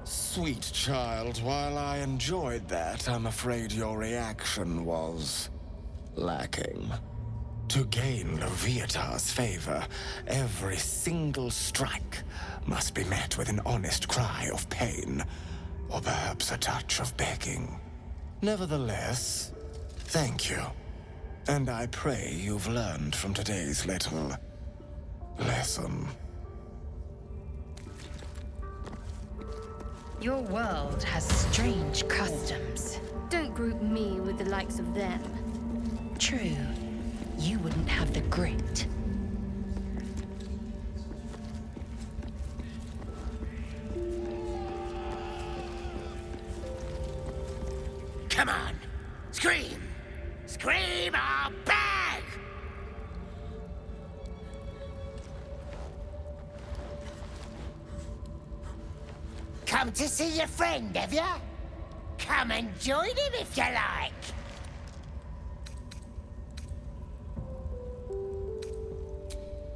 Sweet child, while I enjoyed that, I'm afraid your reaction was lacking. To gain Loviatar's favor, every single strike must be met with an honest cry of pain, or perhaps a touch of begging. Nevertheless, thank you. And I pray you've learned from today's little lesson. Your world has strange customs. Don't group me with the likes of them. True. You wouldn't have the grit. Come on! Scream! Scream or beg! Come to see your friend, have ya? Come and join him if you like!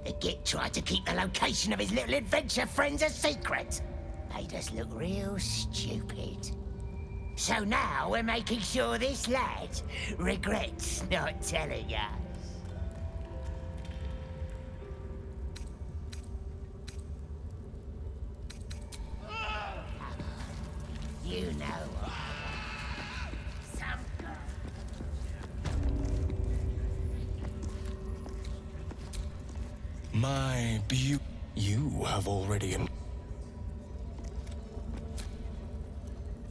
The Git tried to keep the location of his little adventure friends a secret. Made us look real stupid. So now we're making sure this lad regrets not telling us. You know what? My beauty. You have already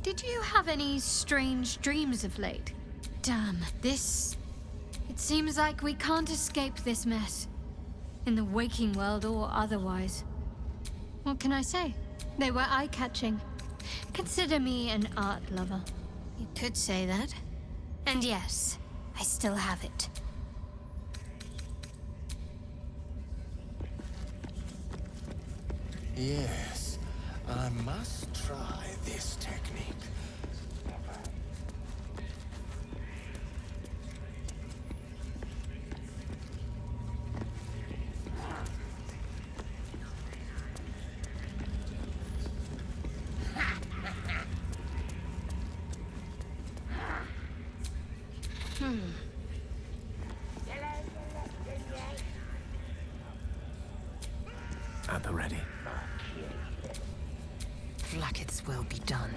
Did you have any strange dreams of late? Damn, this... It seems like we can't escape this mess. In the waking world or otherwise. What can I say? They were eye-catching. Consider me an art lover. You could say that. And yes, I still have it. Yes, I must try this technique. At the ready. Vlaakith's will be done.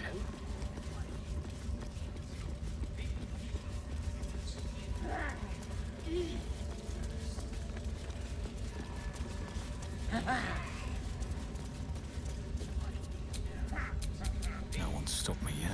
No one's stopped me yet.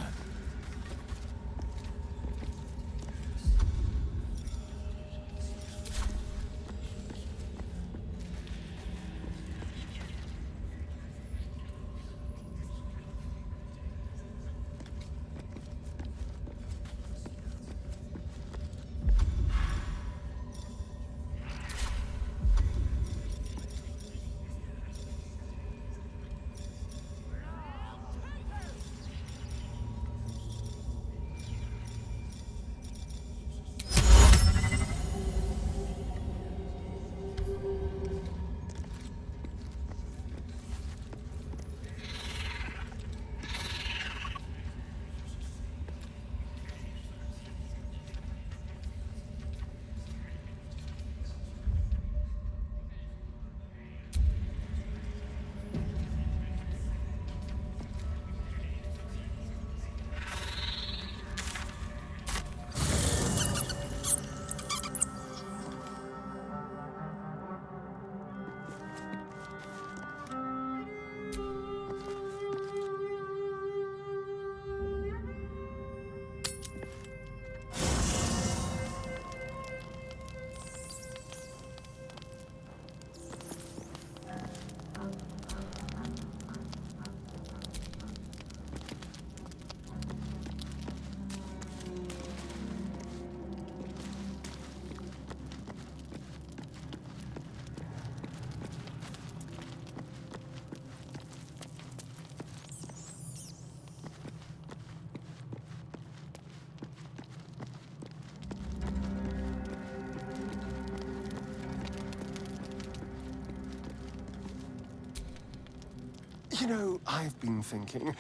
You know, I've been thinking,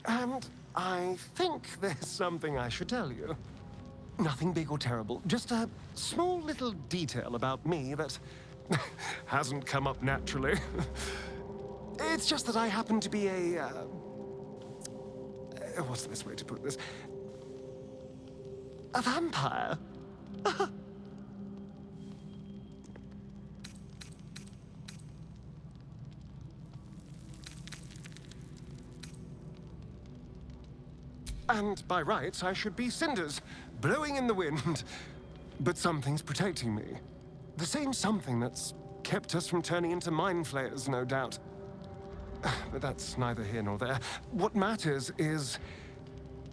and I think there's something I should tell you. Nothing big or terrible, just a small little detail about me that hasn't come up naturally. It's just that I happen to be a... what's the best way to put this? A vampire. And by rights, I should be cinders, blowing in the wind. But something's protecting me. The same something that's kept us from turning into mind flayers, no doubt. But that's neither here nor there. What matters is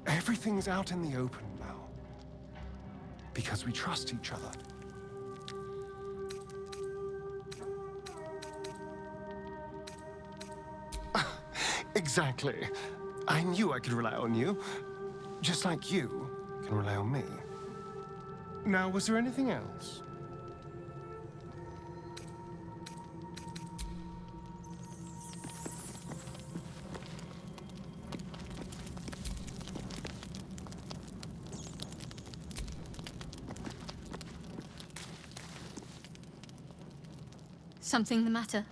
everything's out in the open now. Because we trust each other. Exactly. I knew I could rely on you. Just like you can rely on me. Now, was there anything else? Something the matter?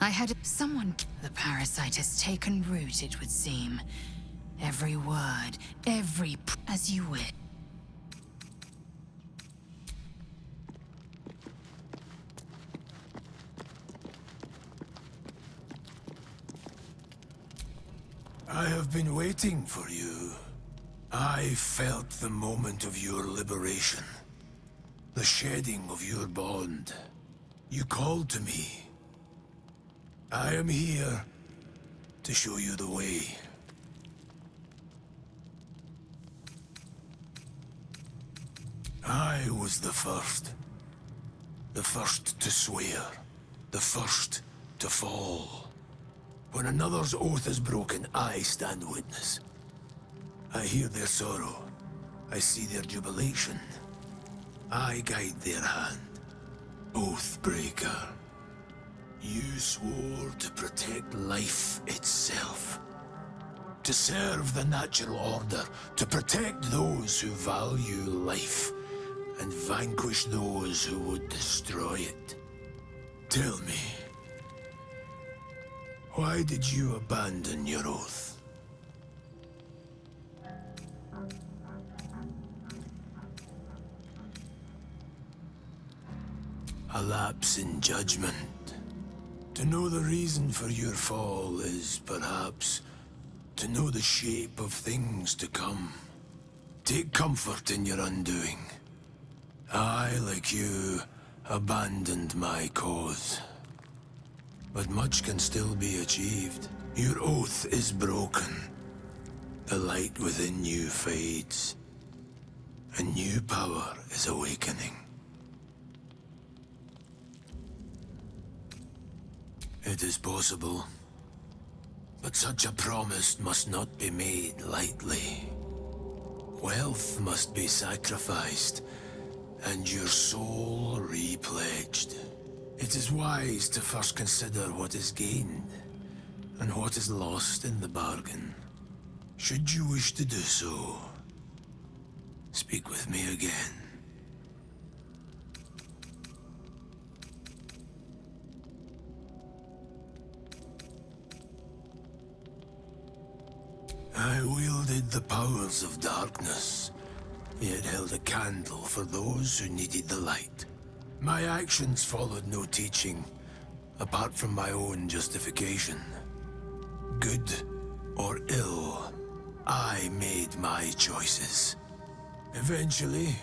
I had someone... The parasite has taken root, it would seem. Every word, as you wish. I have been waiting for you. I felt the moment of your liberation. The shedding of your bond. You called to me. I am here to show you the way. I was the first. The first to swear. The first to fall. When another's oath is broken, I stand witness. I hear their sorrow. I see their jubilation. I guide their hand. Oathbreaker. You swore to protect life itself. To serve the natural order. To protect those who value life. And vanquish those who would destroy it. Tell me, why did you abandon your oath? A lapse in judgment. To know the reason for your fall is, perhaps, to know the shape of things to come. Take comfort in your undoing. I, like you, abandoned my cause. But much can still be achieved. Your oath is broken. The light within you fades. A new power is awakening. It is possible. But such a promise must not be made lightly. Wealth must be sacrificed, and your soul repledged. It is wise to first consider what is gained, and what is lost in the bargain. Should you wish to do so, speak with me again. I wielded the powers of darkness, yet held a candle for those who needed the light. My actions followed no teaching, apart from my own justification. Good or ill, I made my choices. Eventually,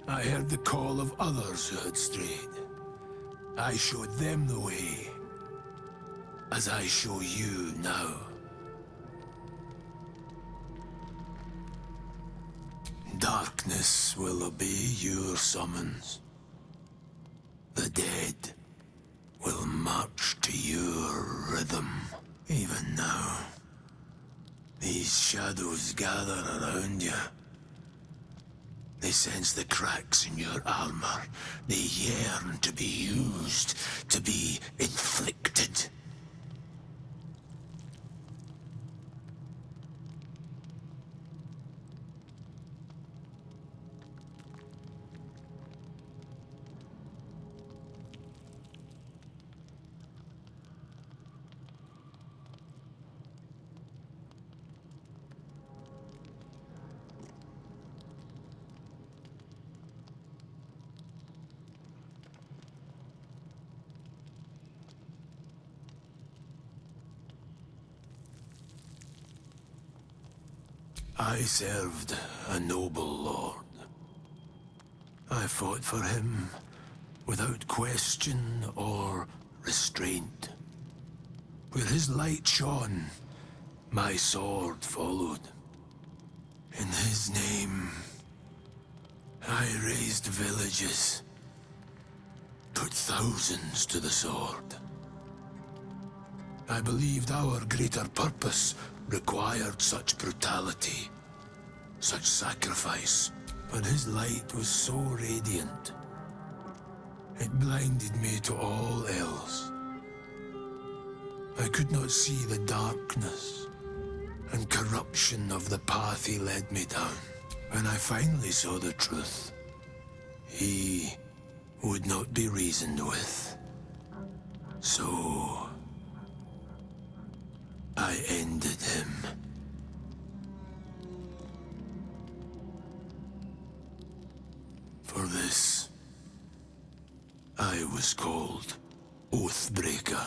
I heard the call of others who had strayed. I showed them the way, as I show you now. Darkness will obey your summons. The dead will march to your rhythm. Even now, these shadows gather around you. They sense the cracks in your armor. They yearn to be used, to be inflicted. I served a noble lord. I fought for him without question or restraint. Where his light shone, my sword followed. In his name, I raised villages, put thousands to the sword. I believed our greater purpose required such brutality, such sacrifice, but his light was so radiant. It blinded me to all else. I could not see the darkness and corruption of the path he led me down. When I finally saw the truth, he would not be reasoned with. So I ended him. For this, I was called Oathbreaker.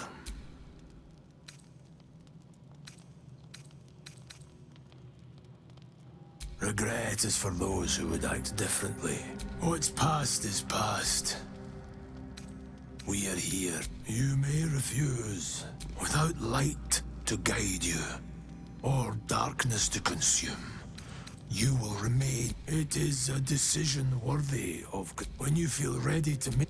Regret is for those who would act differently. What's past is past. We are here. You may refuse. Without light to guide you, or darkness to consume, you will remain. It is a decision worthy of... When you feel ready to make...